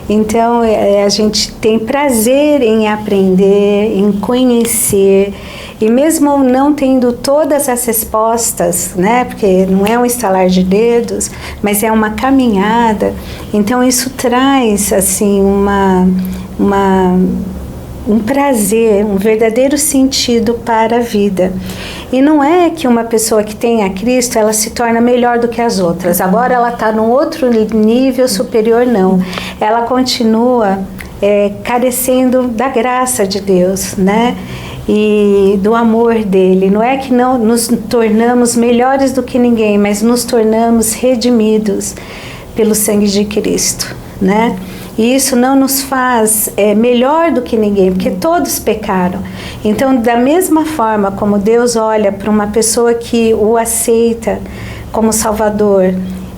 Então, a gente tem prazer em aprender, em conhecer. E mesmo não tendo todas as respostas, né? Porque não é um estalar de dedos, mas é uma caminhada. Então, isso traz, assim, um prazer, um verdadeiro sentido para a vida. E não é que uma pessoa que tem a Cristo, ela se torna melhor do que as outras. Agora ela está num outro nível superior, não. Ela continua carecendo da graça de Deus, né? E do amor dele. Não é que não nos tornamos melhores do que ninguém, mas nos tornamos redimidos pelo sangue de Cristo, né? E isso não nos faz melhor do que ninguém, porque todos pecaram. Então, da mesma forma como Deus olha para uma pessoa que o aceita como Salvador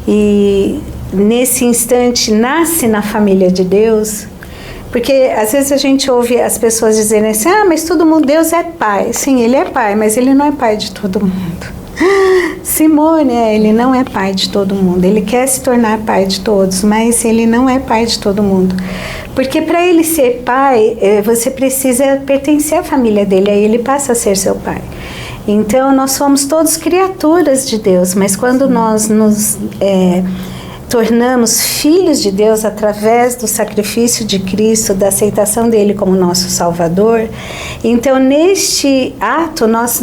e nesse instante nasce na família de Deus, porque às vezes a gente ouve as pessoas dizerem assim, mas todo mundo, Deus é pai. Sim, ele é pai, mas ele não é pai de todo mundo. Simone, ele não é pai de todo mundo. Ele quer se tornar pai de todos, mas ele não é pai de todo mundo. Porque para ele ser pai, você precisa pertencer à família dele, aí ele passa a ser seu pai. Então, nós somos todos criaturas de Deus, mas quando nós nos tornamos filhos de Deus através do sacrifício de Cristo, da aceitação dele como nosso Salvador, então neste ato nós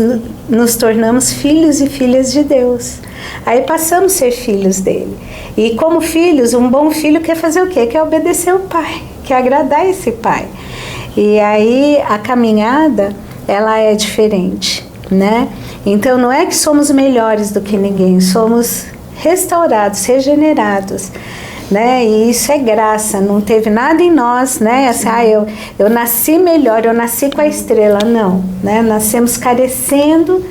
nos tornamos filhos e filhas de Deus. Aí passamos a ser filhos dele. E como filhos, um bom filho quer fazer o quê? Quer obedecer o pai, quer agradar esse pai. E aí a caminhada, ela é diferente, né? Então não é que somos melhores do que ninguém, somos restaurados, regenerados, né? E isso é graça, não teve nada em nós, né? Assim, eu nasci melhor, eu nasci com a estrela, não, né? Nascemos carecendo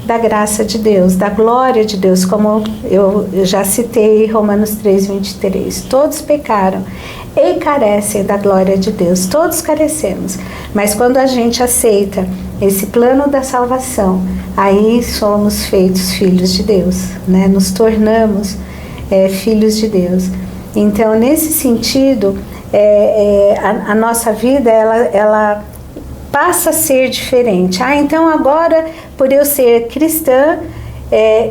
da graça de Deus, da glória de Deus, como eu já citei Romanos 3:23. Todos pecaram e carecem da glória de Deus, todos carecemos, mas quando a gente aceita esse plano da salvação, aí somos feitos filhos de Deus, né? Nos tornamos filhos de Deus. Então, nesse sentido, a nossa vida, ela passa a ser diferente. Então agora, por eu ser cristã,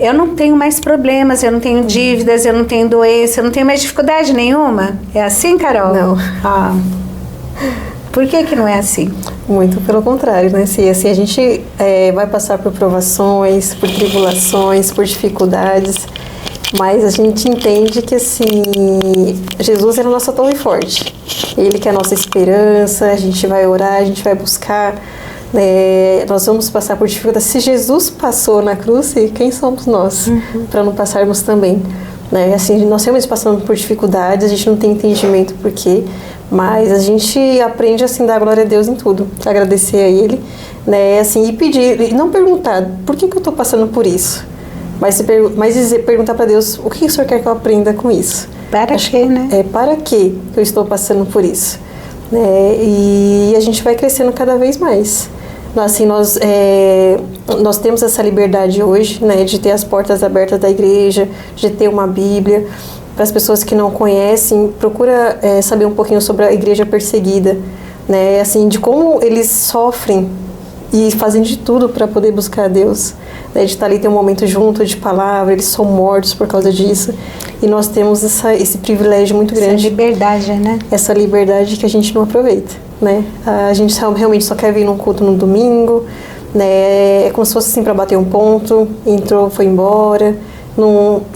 eu não tenho mais problemas, eu não tenho dívidas, eu não tenho doença, eu não tenho mais dificuldade nenhuma. É assim, Carol? Não. Por que não é assim? Muito pelo contrário, né? Assim, a gente vai passar por provações, por tribulações, por dificuldades, mas a gente entende que, assim, Jesus é a nossa torre forte. Ele que é a nossa esperança, a gente vai orar, a gente vai buscar, nós vamos passar por dificuldades. Se Jesus passou na cruz, quem somos nós para não passarmos também? Né? Assim, nós realmente passamos por dificuldades, a gente não tem entendimento por quê, mas a gente aprende assim, a dar glória a Deus em tudo, agradecer a Ele, né? Assim, e pedir, e não perguntar por que eu estou passando por isso, mas perguntar para Deus o que o Senhor quer que eu aprenda com isso. Para quê, né? Para que eu estou passando por isso? Né? E a gente vai crescendo cada vez mais. Assim, nós temos essa liberdade hoje, né, de ter as portas abertas da igreja, de ter uma Bíblia. Para as pessoas que não conhecem, procura saber um pouquinho sobre a igreja perseguida, né, assim, de como eles sofrem e fazem de tudo para poder buscar a Deus, né, de estar ali, ter um momento junto de palavra, eles são mortos por causa disso, e nós temos esse privilégio muito grande. Essa liberdade, né? Essa liberdade que a gente não aproveita, né? A gente realmente só quer vir num culto no domingo, né? É como se fosse assim para bater um ponto, entrou, foi embora,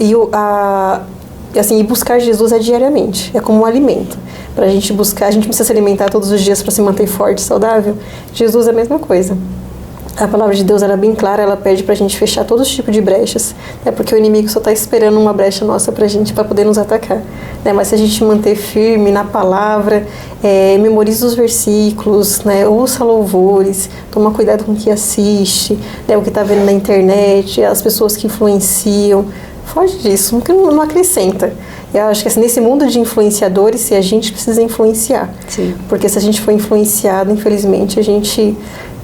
e buscar Jesus diariamente, é como um alimento. Para a gente buscar, a gente precisa se alimentar todos os dias para se manter forte, saudável. Jesus é a mesma coisa. A palavra de Deus, ela é bem clara, ela pede para a gente fechar todos os tipos de brechas, né? Porque o inimigo só está esperando uma brecha nossa para a gente, para poder nos atacar, né? Mas se a gente manter firme na palavra, memoriza os versículos, né? Ouça louvores, toma cuidado com o que assiste, né? O que está vendo na internet, as pessoas que influenciam, foge disso, não acrescenta. Eu acho que assim, nesse mundo de influenciadores, a gente precisa influenciar. Sim. Porque se a gente for influenciado, infelizmente, a gente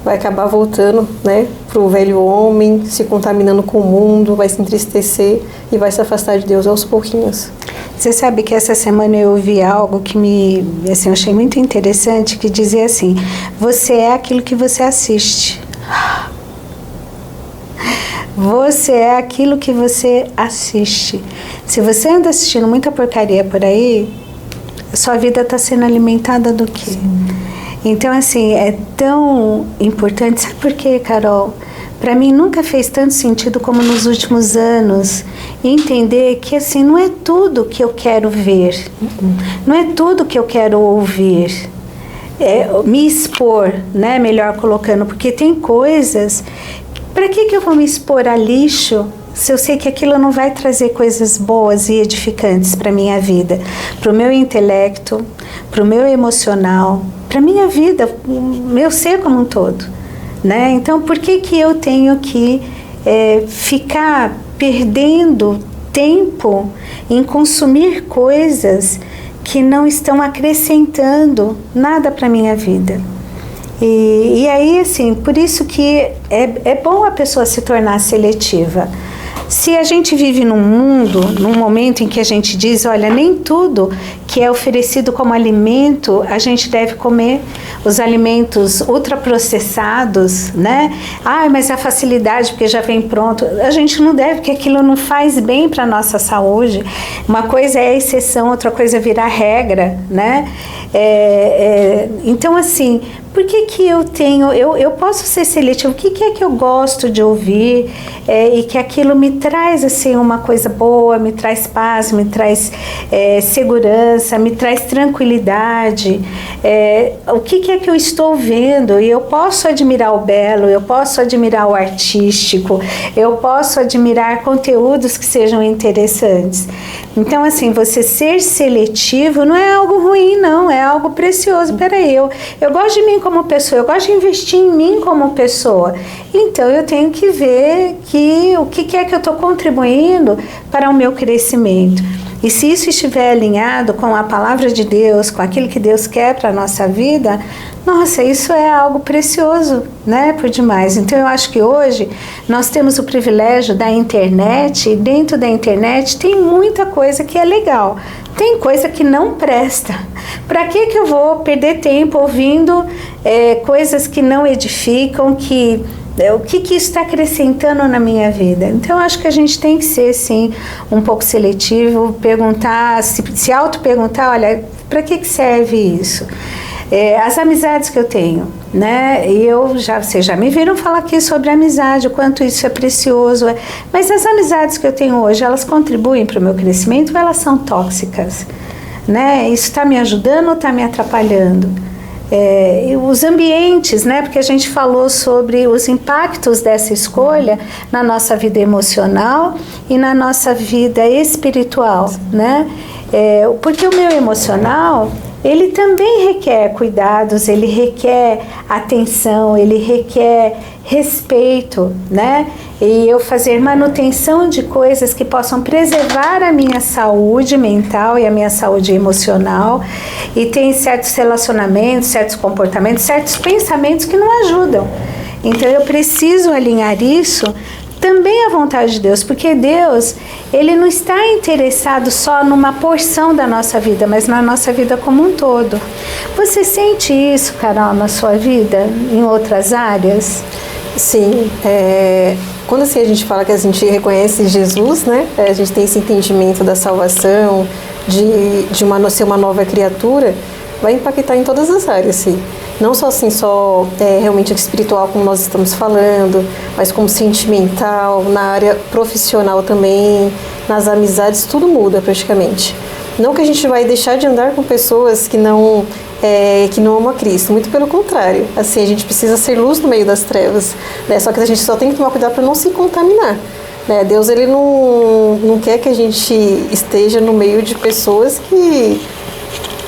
vai acabar voltando, né, pro velho homem, se contaminando com o mundo, vai se entristecer e vai se afastar de Deus aos pouquinhos. Você sabe que essa semana eu ouvi algo que eu achei muito interessante, que dizia assim: você é aquilo que você assiste. Você é aquilo que você assiste. Se você anda assistindo muita porcaria por aí, sua vida está sendo alimentada do quê? Sim. Então, assim, é tão importante. Sabe por quê, Carol? Para mim nunca fez tanto sentido como nos últimos anos entender que, assim, não é tudo que eu quero ver, não é tudo que eu quero ouvir. Me expor, né? Melhor colocando, porque tem coisas. Para que eu vou me expor a lixo se eu sei que aquilo não vai trazer coisas boas e edificantes para a minha vida, para o meu intelecto, para o meu emocional, para a minha vida, o meu ser como um todo, né? Então, por que eu tenho que ficar perdendo tempo em consumir coisas que não estão acrescentando nada para a minha vida? E aí, assim, por isso que é bom a pessoa se tornar seletiva. Se a gente vive num mundo, num momento em que a gente diz, olha, nem tudo que é oferecido como alimento a gente deve comer, os alimentos ultraprocessados, né? Mas a facilidade, porque já vem pronto. A gente não deve, porque aquilo não faz bem para a nossa saúde. Uma coisa é a exceção, outra coisa é virar regra, né? Então, assim, por que eu posso ser seletivo? O que é que eu gosto de ouvir e que aquilo me traz, assim, uma coisa boa, me traz paz, me traz segurança, me traz tranquilidade? O que é que eu estou vendo? E eu posso admirar o belo, eu posso admirar o artístico, eu posso admirar conteúdos que sejam interessantes. Então, assim, você ser seletivo não é algo ruim, não, é algo precioso. Peraí, eu gosto de mim como pessoa, eu gosto de investir em mim como pessoa. Então, eu tenho que ver o que é que eu estou contribuindo para o meu crescimento. E se isso estiver alinhado com a palavra de Deus, com aquilo que Deus quer para a nossa vida, nossa, isso é algo precioso, né, por demais. Então, eu acho que hoje nós temos o privilégio da internet, e dentro da internet tem muita coisa que é legal. Tem coisa que não presta. Para que eu vou perder tempo ouvindo coisas que não edificam, o que isso está acrescentando na minha vida? Então, acho que a gente tem que ser, sim, um pouco seletivo, perguntar, se auto-perguntar, olha, para que serve isso? As amizades que eu tenho, né? E vocês já me viram falar aqui sobre amizade, o quanto isso é precioso. Mas as amizades que eu tenho hoje, elas contribuem para o meu crescimento ou elas são tóxicas? Né? Isso está me ajudando ou está me atrapalhando? Os ambientes, né? Porque a gente falou sobre os impactos dessa escolha na nossa vida emocional e na nossa vida espiritual, né? Porque o meu emocional, ele também requer cuidados, ele requer atenção, ele requer respeito, né? E eu fazer manutenção de coisas que possam preservar a minha saúde mental e a minha saúde emocional. E tem certos relacionamentos, certos comportamentos, certos pensamentos que não ajudam. Então eu preciso alinhar isso também à vontade de Deus, porque Deus, Ele não está interessado só numa porção da nossa vida, mas na nossa vida como um todo. Você sente isso, Carol, na sua vida, em outras áreas? Sim, quando assim a gente fala que a gente reconhece Jesus, né, a gente tem esse entendimento da salvação, de ser uma nova criatura, vai impactar em todas as áreas, sim. Não só assim, realmente espiritual, como nós estamos falando, mas como sentimental, na área profissional também, nas amizades, tudo muda praticamente. Não que a gente vai deixar de andar com pessoas que não amam a Cristo, muito pelo contrário. Assim, a gente precisa ser luz no meio das trevas, né? Só que a gente só tem que tomar cuidado para não se contaminar. Né? Deus, Ele não quer que a gente esteja no meio de pessoas que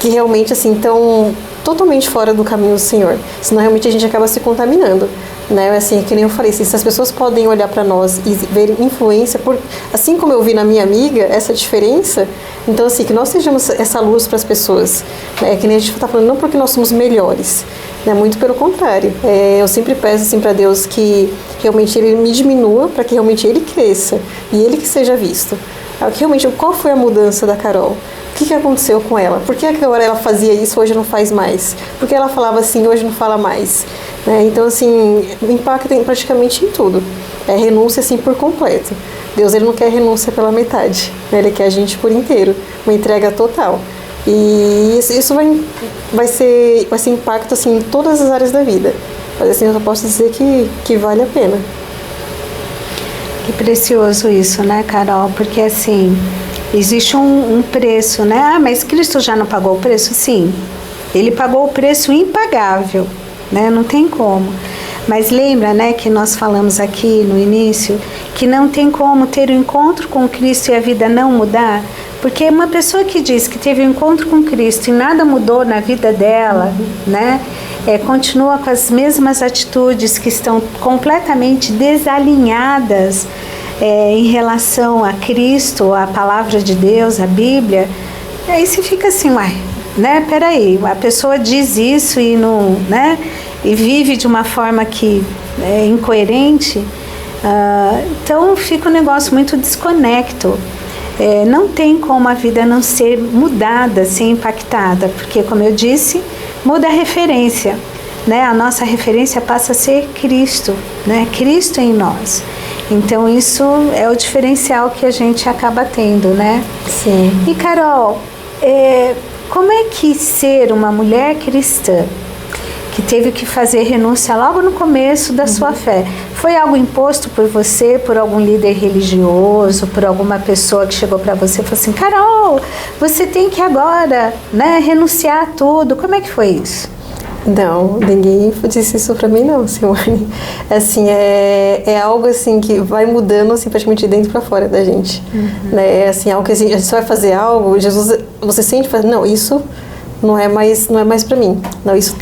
realmente assim estão totalmente fora do caminho do Senhor, senão realmente a gente acaba se contaminando. né? Assim, que nem eu falei, se as pessoas podem olhar para nós e ver influência, assim como eu vi na minha amiga essa diferença, então assim, que nós sejamos essa luz para as pessoas, né? Que nem a gente está falando, não porque nós somos melhores, né? Muito pelo contrário. Eu sempre peço assim para Deus que realmente Ele me diminua, para que realmente Ele cresça e Ele que seja visto. Realmente, qual foi a mudança da Carol? O que aconteceu com ela? Por que agora ela fazia isso, hoje não faz mais? Por que ela falava assim, hoje não fala mais? Né? Então, assim, impacta praticamente em tudo. É renúncia, assim, por completo. Deus, Ele não quer renúncia pela metade, né? Ele quer a gente por inteiro, uma entrega total. E isso vai ser impacto, assim, em todas as áreas da vida. Mas, assim, eu só posso dizer que vale a pena. Que precioso isso, né, Carol? Porque, assim, existe um preço, né? Ah, mas Cristo já não pagou o preço? Sim, Ele pagou o preço impagável, né? Não tem como. Mas lembra, né, que nós falamos aqui no início, que não tem como ter um encontro com Cristo e a vida não mudar? Porque uma pessoa que diz que teve um encontro com Cristo e nada mudou na vida dela, né? Continua com as mesmas atitudes que estão completamente desalinhadas em relação a Cristo, a palavra de Deus, a Bíblia. Aí você fica assim, uai, né? Peraí, a pessoa diz isso e não, né? E vive de uma forma que é incoerente. Então fica um negócio muito desconecto. Não tem como a vida não ser mudada, ser impactada, porque, como eu disse, muda a referência, né? A nossa referência passa a ser Cristo, né? Cristo em nós. Então isso é o diferencial que a gente acaba tendo, né? Sim. E Carol, como é que ser uma mulher cristã que teve que fazer renúncia logo no começo da sua fé, foi algo imposto por você, por algum líder religioso, por alguma pessoa que chegou para você e falou assim, Carol, você tem que agora, né, renunciar a tudo? Como é que foi isso? Não, ninguém disse isso pra mim não, Simone. Assim, é algo assim que vai mudando assim, praticamente de dentro pra fora da gente. Né? É assim, algo que assim, a gente vai fazer algo, Jesus, você sente, faz, não, isso não é mais para mim. Não, isso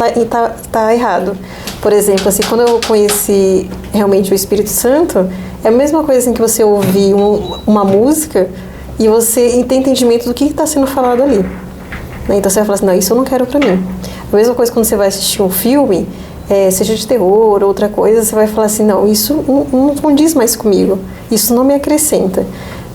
tá errado. Por exemplo, assim, quando eu conheci realmente o Espírito Santo, é a mesma coisa assim que você ouvir uma música e você tem entendimento do que está sendo falado ali. Né? Então você vai falar assim, não, isso eu não quero para mim. A mesma coisa quando você vai assistir um filme, seja de terror ou outra coisa, você vai falar assim, não, isso não condiz mais comigo, isso não me acrescenta.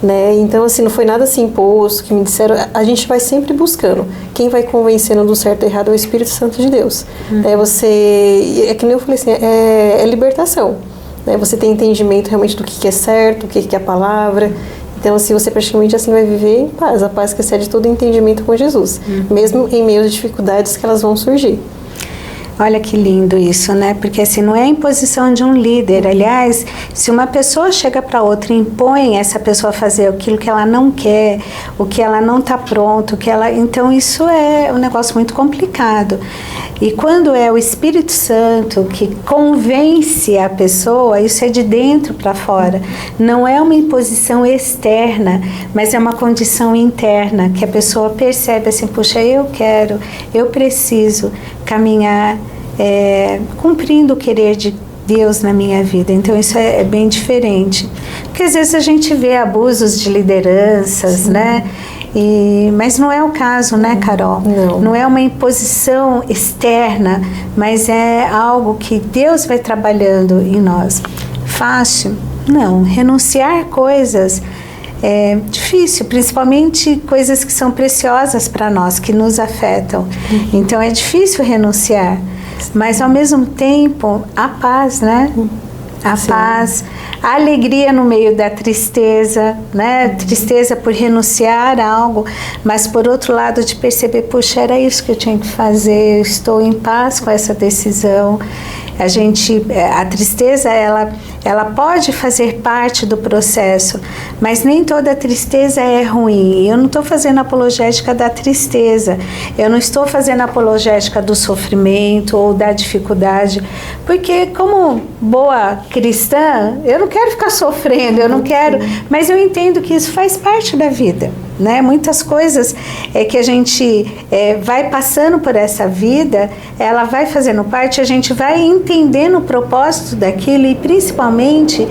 Né? Então, assim, não foi nada assim imposto, que me disseram, a gente vai sempre buscando. Quem vai convencendo do certo e errado é o Espírito Santo de Deus. É que nem eu falei assim, é libertação. Né? Você tem entendimento realmente do que é certo, o que é a palavra. Então, assim, você praticamente assim vai viver em paz, a paz que excede todo entendimento com Jesus, mesmo em meio às dificuldades que elas vão surgir. Olha que lindo isso, né? Porque assim, não é a imposição de um líder. Aliás, se uma pessoa chega para outra e impõe essa pessoa a fazer aquilo que ela não quer, o que ela não está pronto, então isso é um negócio muito complicado. E quando é o Espírito Santo que convence a pessoa, isso é de dentro para fora. Não é uma imposição externa, mas é uma condição interna, que a pessoa percebe assim, puxa, eu preciso caminhar cumprindo o querer de Deus na minha vida. Então isso é bem diferente. Porque às vezes a gente vê abusos de lideranças, né? Mas não é o caso, né, Carol? Não é uma imposição externa, mas é algo que Deus vai trabalhando em nós. Fácil? Não. Renunciar coisas é difícil, principalmente coisas que são preciosas para nós, que nos afetam. Então é difícil renunciar, mas ao mesmo tempo a paz, né? A paz, a alegria no meio da tristeza, né? Tristeza por renunciar a algo, mas por outro lado de perceber, puxa, era isso que eu tinha que fazer, eu estou em paz com essa decisão. A tristeza, ela pode fazer parte do processo, mas nem toda tristeza é ruim. Eu não estou fazendo apologética da tristeza, eu não estou fazendo apologética do sofrimento ou da dificuldade, porque como boa cristã, eu não quero ficar sofrendo, eu não quero, mas eu entendo que isso faz parte da vida. né? Muitas coisas que a gente vai passando por essa vida, ela vai fazendo parte, a gente vai entendendo o propósito daquilo e principalmente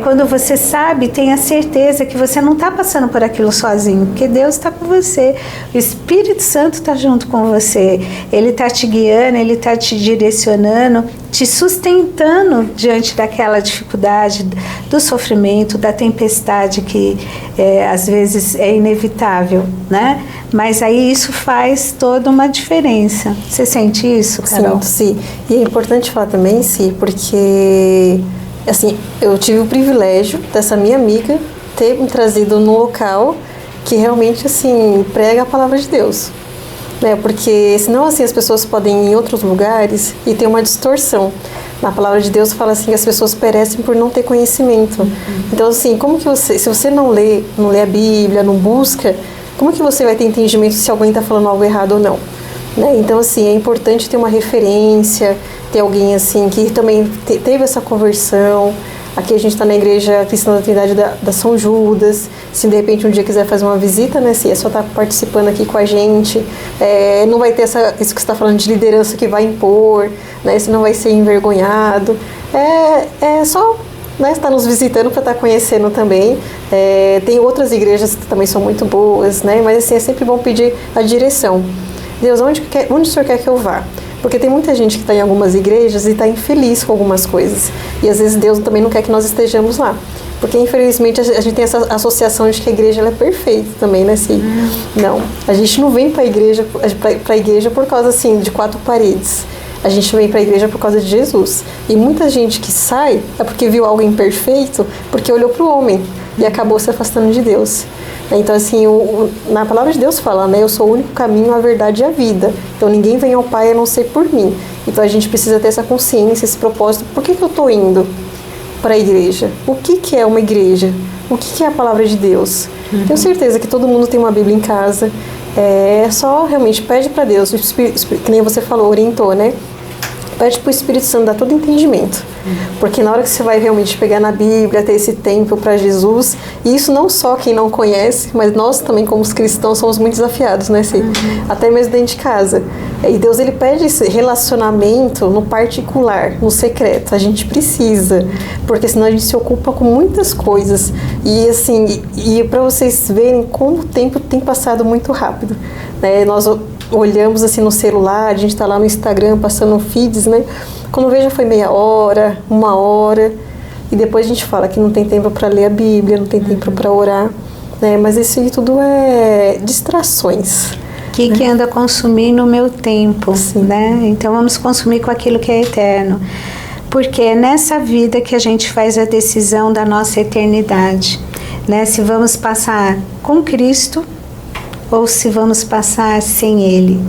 quando você sabe, tenha certeza que você não está passando por aquilo sozinho, porque Deus está com você, o Espírito Santo está junto com você, Ele está te guiando, Ele está te direcionando, te sustentando diante daquela dificuldade, do sofrimento, da tempestade que às vezes é inevitável, né? Mas aí isso faz toda uma diferença. Você sente isso, Carol? Sinto, sim. E é importante falar também, sim, porque assim, eu tive o privilégio dessa minha amiga ter me trazido num local que realmente assim prega a palavra de Deus, né? Porque senão assim as pessoas podem ir em outros lugares e ter uma distorção. Na palavra de Deus fala assim que as pessoas perecem por não ter conhecimento. Então assim, como que você, se você não lê a Bíblia, não busca, como que você vai ter entendimento se alguém está falando algo errado ou não? Né? Então assim, é importante ter uma referência, ter alguém assim que também teve essa conversão. Aqui a gente está na Igreja Cristã da Trindade da São Judas. Se de repente um dia quiser fazer uma visita, né, se é só estar participando aqui com a gente, não vai ter isso que você está falando de liderança que vai impor, né, você não vai ser envergonhado. É só, né, estar nos visitando para estar conhecendo também. Tem outras igrejas que também são muito boas, né, mas assim, é sempre bom pedir a direção. Deus, onde o Senhor quer que eu vá? Porque tem muita gente que está em algumas igrejas e está infeliz com algumas coisas. E às vezes Deus também não quer que nós estejamos lá. Porque infelizmente a gente tem essa associação de que a igreja ela é perfeita também, né? Assim, não, a gente não vem para a igreja por causa assim de 4 paredes. A gente vem para a igreja por causa de Jesus. E muita gente que sai é porque viu algo imperfeito, porque olhou para o homem e acabou se afastando de Deus. Então assim, na palavra de Deus fala, né, eu sou o único caminho, a verdade e a vida. Então ninguém vem ao Pai a não ser por mim. Então a gente precisa ter essa consciência, esse propósito. Por que eu estou indo para a igreja? O que é uma igreja? O que é a palavra de Deus? Tenho certeza que todo mundo tem uma Bíblia em casa. Só realmente pede para Deus, o Espírito, que nem você falou, orientou, né? Pede para o Espírito Santo dar todo entendimento. Porque na hora que você vai realmente pegar na Bíblia, ter esse tempo para Jesus, e isso não só quem não conhece, mas nós também como os cristãos somos muito desafiados, né? Até mesmo dentro de casa. E Deus, Ele pede esse relacionamento no particular, no secreto. A gente precisa, porque senão a gente se ocupa com muitas coisas. E assim, para vocês verem como o tempo tem passado muito rápido, né? Nós olhamos assim no celular, a gente está lá no Instagram passando feeds, né? Quando vejo foi meia hora, 1 hora, e depois a gente fala que não tem tempo para ler a Bíblia, não tem tempo para orar, né? Mas isso aí tudo é distrações. Que anda consumindo o meu tempo, né? Então vamos consumir com aquilo que é eterno. Porque é nessa vida que a gente faz a decisão da nossa eternidade, né? Se vamos passar com Cristo ou se vamos passar sem Ele.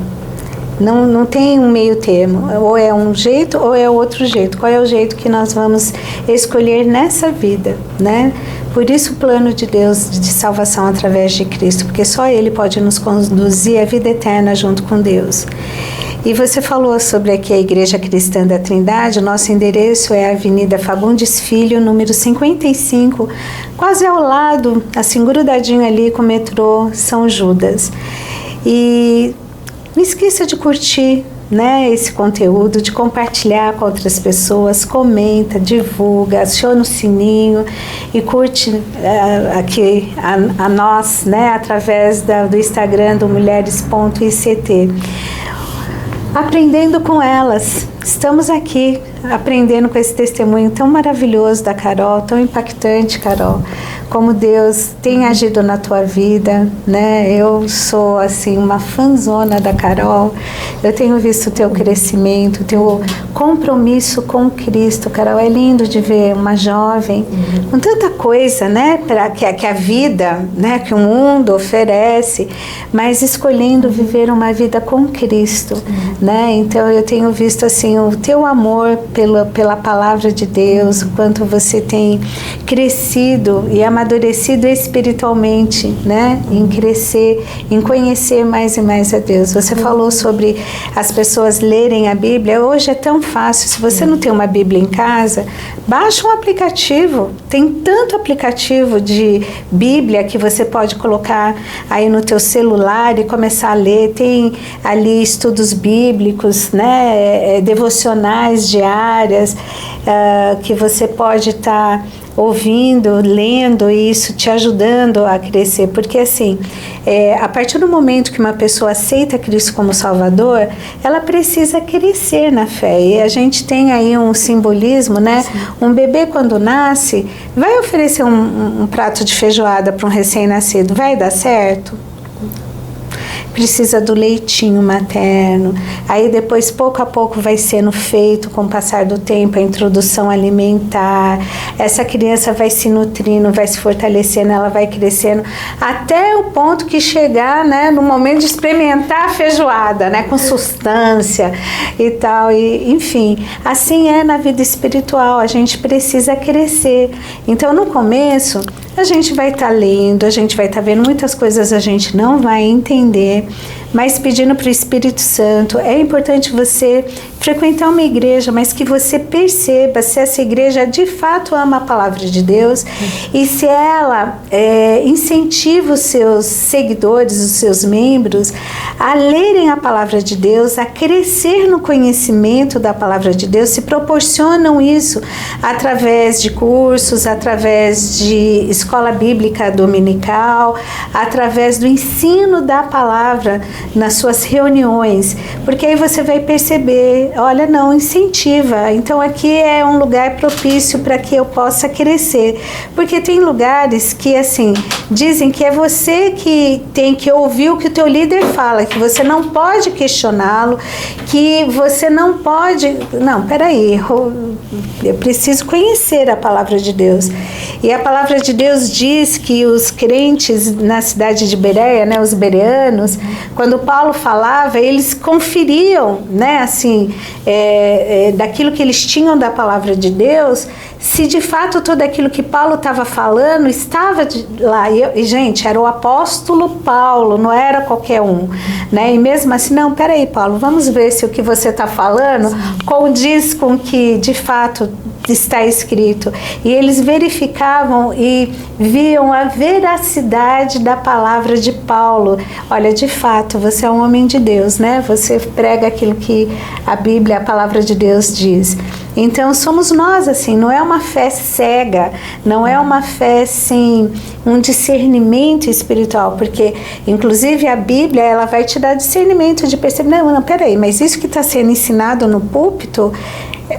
Não tem um meio termo, ou é um jeito ou é outro jeito. Qual é o jeito que nós vamos escolher nessa vida, né? Por isso o plano de Deus de salvação através de Cristo, porque só Ele pode nos conduzir à vida eterna junto com Deus. E você falou sobre aqui a Igreja Cristã da Trindade. O nosso endereço é a Avenida Fagundes Filho, número 55, quase ao lado, assim, grudadinho ali com o metrô São Judas. E não esqueça de curtir, né, esse conteúdo, de compartilhar com outras pessoas, comenta, divulga, aciona o sininho e curte aqui a nós, né, através do Instagram do mulheres.ict. Aprendendo com elas. Estamos aqui aprendendo com esse testemunho tão maravilhoso da Carol, tão impactante, Carol, como Deus tem agido na tua vida, né? Eu sou, assim, uma fãzona da Carol. Eu tenho visto o teu crescimento, o teu compromisso com Cristo. Carol, é lindo de ver uma jovem com tanta coisa, né? Que a vida, né? Que o mundo oferece, mas escolhendo viver uma vida com Cristo, né? Então eu tenho visto, assim, o teu amor pela palavra de Deus, o quanto você tem crescido e amadurecido espiritualmente, né? Em crescer, em conhecer mais e mais a Deus. Você falou sobre as pessoas lerem a Bíblia. Hoje é tão fácil. Se você não tem uma Bíblia em casa, baixa um aplicativo. Tem tanto aplicativo de Bíblia que você pode colocar aí no teu celular e começar a ler. Tem ali estudos bíblicos, né? Devocionais diárias, que você pode estar ouvindo, lendo, e isso te ajudando a crescer, porque assim, a partir do momento que uma pessoa aceita Cristo como Salvador, ela precisa crescer na fé, e a gente tem aí um simbolismo, né? Sim. Um bebê quando nasce, vai oferecer um prato de feijoada para um recém-nascido, vai dar certo? Precisa do leitinho materno, aí depois pouco a pouco vai sendo feito com o passar do tempo a introdução alimentar, essa criança vai se nutrindo, vai se fortalecendo, ela vai crescendo até o ponto que chegar, né, no momento de experimentar a feijoada, né, com substância e tal, e enfim, assim é na vida espiritual, a gente precisa crescer. Então no começo a gente vai estar lendo, a gente vai estar vendo muitas coisas, a gente não vai entender, mas pedindo para o Espírito Santo. É importante você frequentar uma igreja, mas que você perceba se essa igreja de fato ama a palavra de Deus e se ela incentiva os seus seguidores, os seus membros a lerem a palavra de Deus, a crescer no conhecimento da palavra de Deus, se proporcionam isso através de cursos, através de escola bíblica dominical, através do ensino da palavra nas suas reuniões, porque aí você vai perceber, olha, não, incentiva, então aqui é um lugar propício para que eu possa crescer, porque tem lugares que, assim, dizem que é você que tem que ouvir o que o teu líder fala, que você não pode questioná-lo, que você não pode, não, peraí, eu preciso conhecer a palavra de Deus, e a palavra de Deus diz que os crentes na cidade de Bereia, né, os bereanos, quando Paulo falava, eles conferiam, né, assim, daquilo que eles tinham da palavra de Deus, se de fato tudo aquilo que Paulo estava falando estava lá. E, gente, era o apóstolo Paulo, não era qualquer um, né? E mesmo assim, não, peraí, Paulo, vamos ver se o que você está falando condiz com o que de fato está escrito. E eles verificavam e viam a veracidade da palavra de Paulo. Olha, de fato, você é um homem de Deus, né? Você prega aquilo que a Bíblia, a palavra de Deus diz. Então, somos nós, assim, não é uma fé cega, não é uma fé sem um discernimento espiritual, porque, inclusive, a Bíblia, ela vai te dar discernimento de perceber, não, peraí, mas isso que está sendo ensinado no púlpito,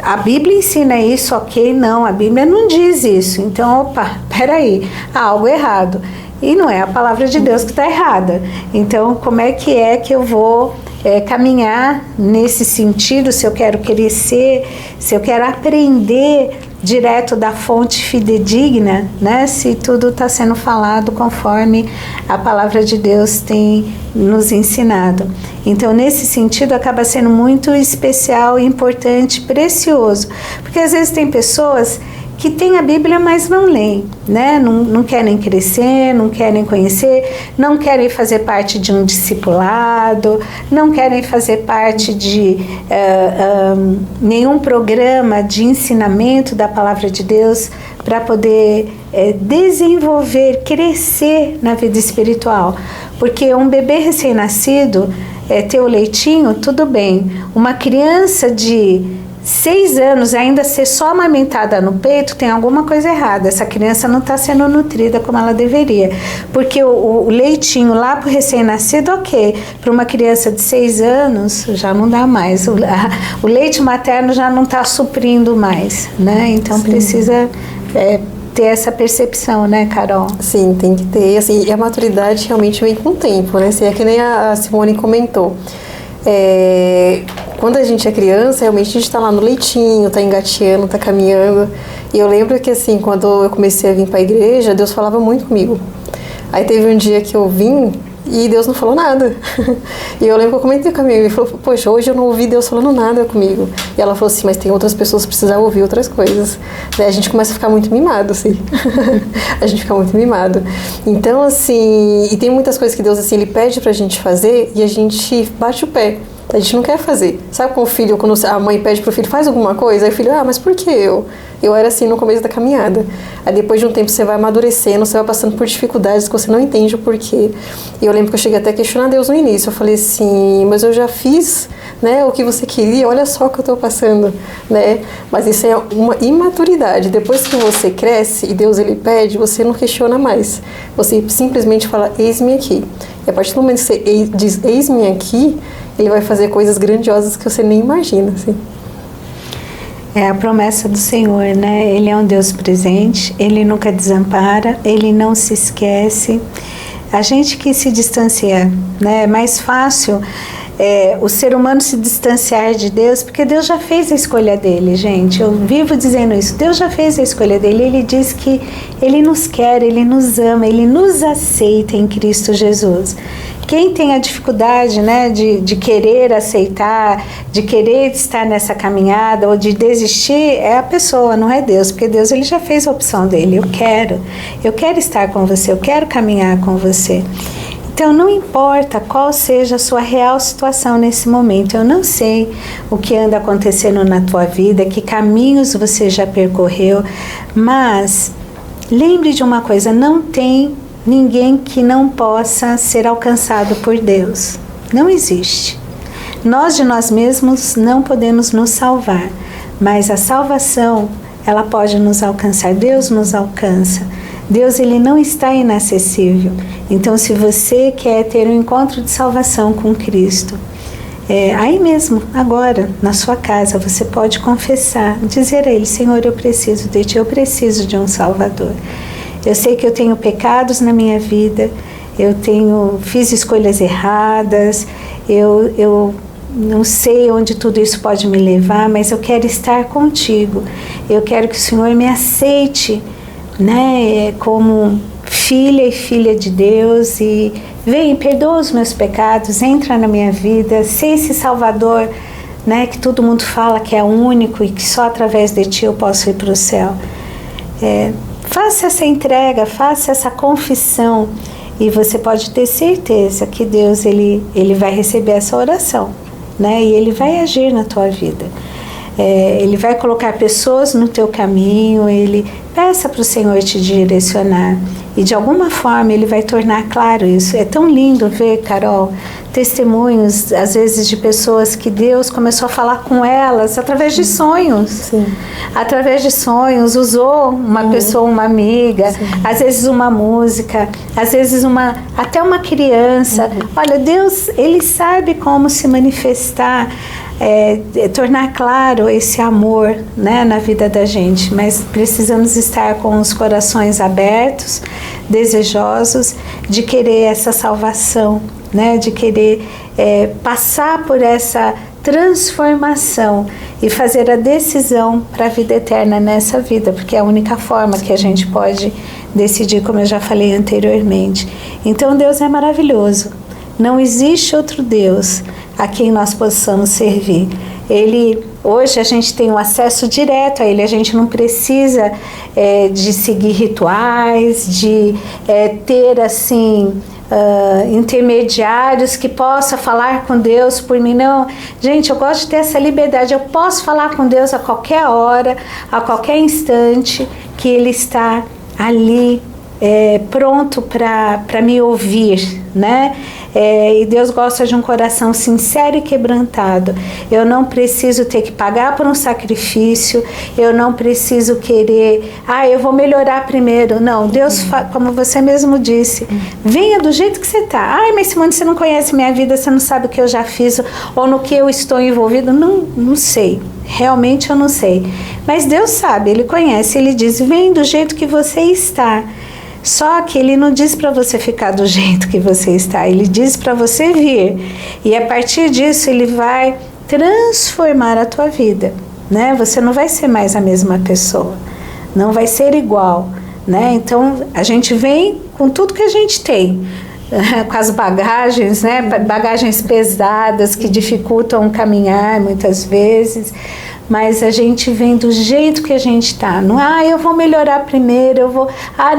a Bíblia ensina isso, ok? Não, a Bíblia não diz isso. Então, opa, peraí, há algo errado. E não é a palavra de Deus que está errada. Então, como é que eu vou caminhar nesse sentido, se eu quero crescer, se eu quero aprender direto da fonte fidedigna, né? Se tudo está sendo falado conforme a palavra de Deus tem nos ensinado. Então, nesse sentido, acaba sendo muito especial, importante, precioso, porque às vezes tem pessoas que têm a Bíblia, mas não leem, né? Não querem crescer, não querem conhecer, não querem fazer parte de um discipulado, não querem fazer parte de nenhum programa de ensinamento da palavra de Deus para poder desenvolver, crescer na vida espiritual. Porque um bebê recém-nascido, ter o leitinho, tudo bem. Uma criança de 6 anos ainda ser só amamentada no peito, tem alguma coisa errada. Essa criança não está sendo nutrida como ela deveria. Porque o leitinho lá para o recém-nascido, ok. Para uma criança de 6 anos, já não dá mais. O leite materno já não está suprindo mais, né? Então, sim, precisa ter essa percepção, né, Carol? Sim, tem que ter. Assim, e a maturidade realmente vem com o tempo, né? Assim, é que nem a Simone comentou. Quando a gente é criança, realmente a gente está lá no leitinho, está engateando, está caminhando. E eu lembro que, assim, quando eu comecei a vir para a igreja, Deus falava muito comigo. Aí teve um dia que eu vim e Deus não falou nada. E eu lembro que eu comentei com a minha amiga, falou, poxa, hoje eu não ouvi Deus falando nada comigo. E ela falou assim, mas tem outras pessoas que precisam ouvir outras coisas. Daí a gente começa a ficar muito mimado, assim. A gente fica muito mimado. Então, assim, e tem muitas coisas que Deus, assim, Ele pede pra gente fazer e a gente bate o pé. A gente não quer fazer. Sabe com o filho, quando a mãe pede pro filho, faz alguma coisa, aí o filho, mas por que eu? Eu era assim no começo da caminhada. Aí depois de um tempo você vai amadurecendo, você vai passando por dificuldades que você não entende o porquê. E eu lembro que eu cheguei até a questionar Deus no início. Eu falei assim, mas eu já fiz, né, o que você queria, olha só o que eu estou passando, né? Mas isso é uma imaturidade. Depois que você cresce e Deus Ele pede, você não questiona mais. Você simplesmente fala, eis-me aqui. E a partir do momento que você diz, eis-me aqui, Ele vai fazer coisas grandiosas que você nem imagina, assim. É a promessa do Senhor, né? Ele é um Deus presente, Ele nunca desampara, Ele não se esquece. A gente que se distancia, né? É mais fácil o ser humano se distanciar de Deus, porque Deus já fez a escolha dele, gente. Eu vivo dizendo isso. Deus já fez a escolha dele. Ele diz que Ele nos quer, Ele nos ama, Ele nos aceita em Cristo Jesus. Quem tem a dificuldade, né, de querer aceitar, de querer estar nessa caminhada ou de desistir, é a pessoa, não é Deus, porque Deus Ele já fez a opção dele. Eu quero estar com você, eu quero caminhar com você. Então, não importa qual seja a sua real situação nesse momento, eu não sei o que anda acontecendo na tua vida, que caminhos você já percorreu, mas lembre de uma coisa, não tem ninguém que não possa ser alcançado por Deus. Não existe. Nós de nós mesmos não podemos nos salvar, mas a salvação, ela pode nos alcançar. Deus nos alcança. Deus, Ele não está inacessível. Então, se você quer ter um encontro de salvação com Cristo, aí mesmo, agora, na sua casa, você pode confessar, dizer a Ele, Senhor, eu preciso de Ti, eu preciso de um Salvador. Eu sei que eu tenho pecados na minha vida, fiz escolhas erradas, eu não sei onde tudo isso pode me levar, mas eu quero estar contigo. Eu quero que o Senhor me aceite, né, como filha e filha de Deus, e vem, perdoa os meus pecados, entra na minha vida, ser esse Salvador, né, que todo mundo fala que é único e que só através de Ti eu posso ir para o céu. Faça essa entrega, faça essa confissão e você pode ter certeza que Deus ele vai receber essa oração, né? E Ele vai agir na tua vida. Ele vai colocar pessoas no teu caminho, Ele peça para o Senhor te direcionar e de alguma forma Ele vai tornar claro isso. É tão lindo ver, Carol, testemunhos às vezes de pessoas que Deus começou a falar com elas através de sonhos. Sim. Através de sonhos, usou uma pessoa, uma amiga, sim, às vezes uma música, às vezes até uma criança. Olha, Deus, Ele sabe como se manifestar, tornar claro esse amor, né, na vida da gente, mas precisamos estar com os corações abertos, desejosos de querer essa salvação, né, de querer passar por essa transformação e fazer a decisão para a vida eterna nessa vida, porque é a única forma que a gente pode decidir, como eu já falei anteriormente. Então Deus é maravilhoso, não existe outro Deus a quem nós possamos servir. Hoje a gente tem um acesso direto a Ele, a gente não precisa de seguir rituais, de ter assim intermediários que possa falar com Deus por mim. Não, gente, eu gosto de ter essa liberdade. Eu posso falar com Deus a qualquer hora, a qualquer instante, que Ele está ali pronto para me ouvir, né? E Deus gosta de um coração sincero e quebrantado. Eu não preciso ter que pagar por um sacrifício, eu não preciso querer, eu vou melhorar primeiro. Não, Deus, como você mesmo disse, venha do jeito que você está. Mas Simone, você não conhece minha vida, você não sabe o que eu já fiz ou no que eu estou envolvido. Não sei, realmente eu não sei. Mas Deus sabe, Ele conhece, Ele diz, vem do jeito que você está. Só que Ele não diz para você ficar do jeito que você está, Ele diz para você vir. E a partir disso Ele vai transformar a tua vida, né? Você não vai ser mais a mesma pessoa, não vai ser igual, né? Então a gente vem com tudo que a gente tem. com as bagagens, né? Bagagens pesadas que dificultam caminhar muitas vezes, mas a gente vem do jeito que a gente está. Não, eu vou melhorar primeiro,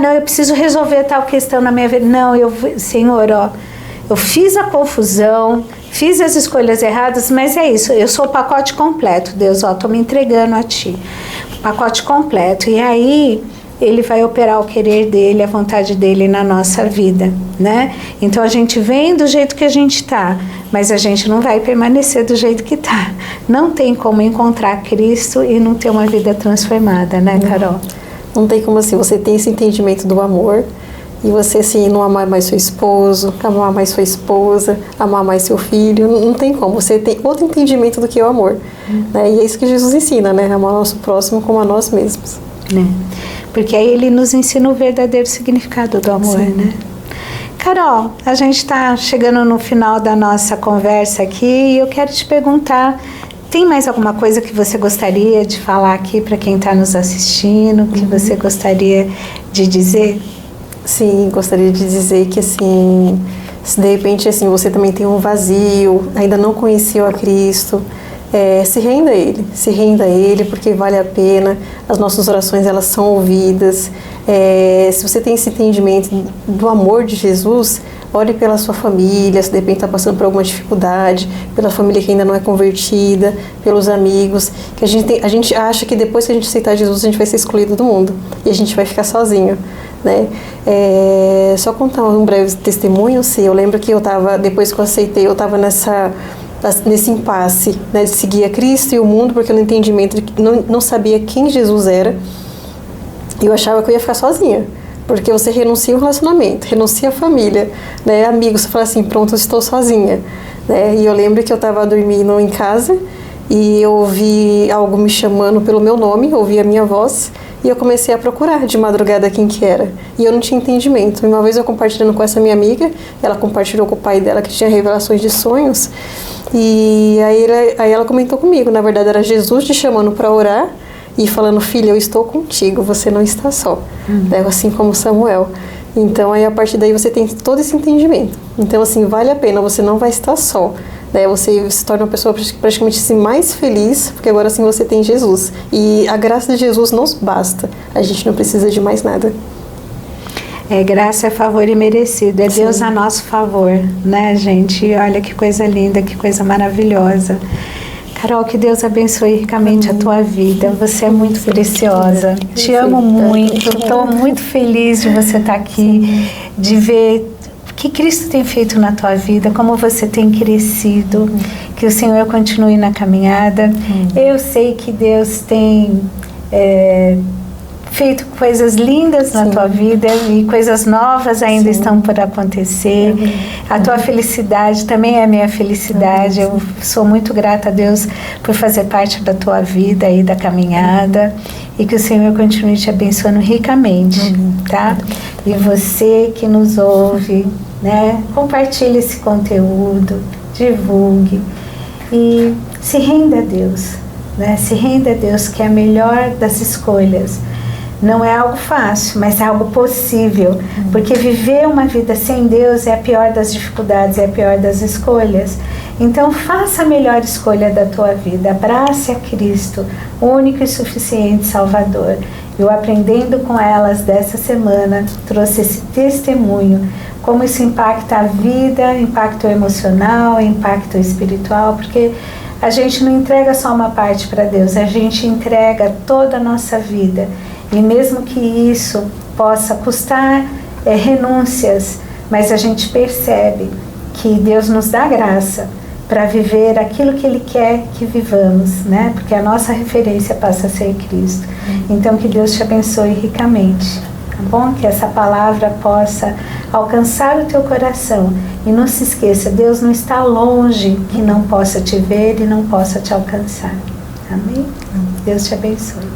não, eu preciso resolver tal questão na minha vida. Não, Senhor, eu fiz a confusão, fiz as escolhas erradas, mas é isso, eu sou o pacote completo, Deus, estou me entregando a Ti, pacote completo. E aí Ele vai operar o querer dele, a vontade dele na nossa vida, né? Então a gente vem do jeito que a gente está, mas a gente não vai permanecer do jeito que está. Não tem como encontrar Cristo e não ter uma vida transformada, né, Carol? Não tem como assim, você tem esse entendimento do amor e você assim, não amar mais seu esposo, amar mais sua esposa, amar mais seu filho, não tem como. Você tem outro entendimento do que o amor, né? E é isso que Jesus ensina, né? Amar o nosso próximo como a nós mesmos. Né? Porque aí Ele nos ensina o verdadeiro significado do amor, sim, né? Carol, a gente está chegando no final da nossa conversa aqui e eu quero te perguntar, tem mais alguma coisa que você gostaria de falar aqui para quem está nos assistindo, que você gostaria de dizer? Sim, gostaria de dizer que assim, se de repente assim, você também tem um vazio, ainda não conheceu a Cristo, se renda a Ele, porque vale a pena. As nossas orações, elas são ouvidas. Se você tem esse entendimento do amor de Jesus, ore pela sua família, se de repente está passando por alguma dificuldade, pela família que ainda não é convertida, pelos amigos, que a gente acha que depois que a gente aceitar Jesus, a gente vai ser excluído do mundo e a gente vai ficar sozinho, né? Só contar um breve testemunho, sim. Eu lembro que depois que eu aceitei, eu estava nesse impasse, né, de seguir a Cristo e o mundo, porque no entendimento de que não sabia quem Jesus era, e eu achava que eu ia ficar sozinha, porque você renuncia ao relacionamento, renuncia à família, né, amigos, você fala assim, pronto, eu estou sozinha, né? E eu lembro que eu estava dormindo em casa e eu ouvi algo me chamando pelo meu nome, ouvi a minha voz, e eu comecei a procurar de madrugada quem que era. E eu não tinha entendimento. Uma vez eu compartilhando com essa minha amiga, ela compartilhou com o pai dela que tinha revelações de sonhos. E aí ela comentou comigo, na verdade era Jesus te chamando para orar e falando, filha, eu estou contigo, você não está só. Assim como Samuel. Então aí a partir daí você tem todo esse entendimento. Então assim, vale a pena, você não vai estar só. Você se torna uma pessoa praticamente assim, mais feliz, porque agora sim você tem Jesus. E a graça de Jesus nos basta. A gente não precisa de mais nada. Graça é favor imerecido. Sim. Deus a nosso favor, né, gente? E olha que coisa linda, que coisa maravilhosa. Carol, que Deus abençoe ricamente a tua vida. Você é muito preciosa. Te amo muito. Estou muito feliz de você estar aqui, de ver o que Cristo tem feito na tua vida, como você tem crescido, que o Senhor continue na caminhada. Eu sei que Deus tem feito coisas lindas na tua vida e coisas novas ainda estão por acontecer. A tua felicidade também é a minha felicidade. Eu sou muito grata a Deus por fazer parte da tua vida e da caminhada, e que o Senhor continue te abençoando ricamente, tá? E você que nos ouve, né, compartilhe esse conteúdo, divulgue e se renda a Deus, né? Se renda a Deus, que é a melhor das escolhas. Não é algo fácil, mas é algo possível, porque viver uma vida sem Deus é a pior das dificuldades, é a pior das escolhas. Então faça a melhor escolha da tua vida, abrace a Cristo, o único e suficiente Salvador. Eu, aprendendo com elas dessa semana, trouxe esse testemunho, como isso impacta a vida, impacto emocional, impacto espiritual, porque a gente não entrega só uma parte para Deus, a gente entrega toda a nossa vida. E mesmo que isso possa custar renúncias, mas a gente percebe que Deus nos dá graça para viver aquilo que Ele quer que vivamos, né? Porque a nossa referência passa a ser Cristo. Então que Deus te abençoe ricamente, tá bom? Que essa palavra possa alcançar o teu coração. E não se esqueça, Deus não está longe que não possa te ver e não possa te alcançar. Amém? Deus te abençoe.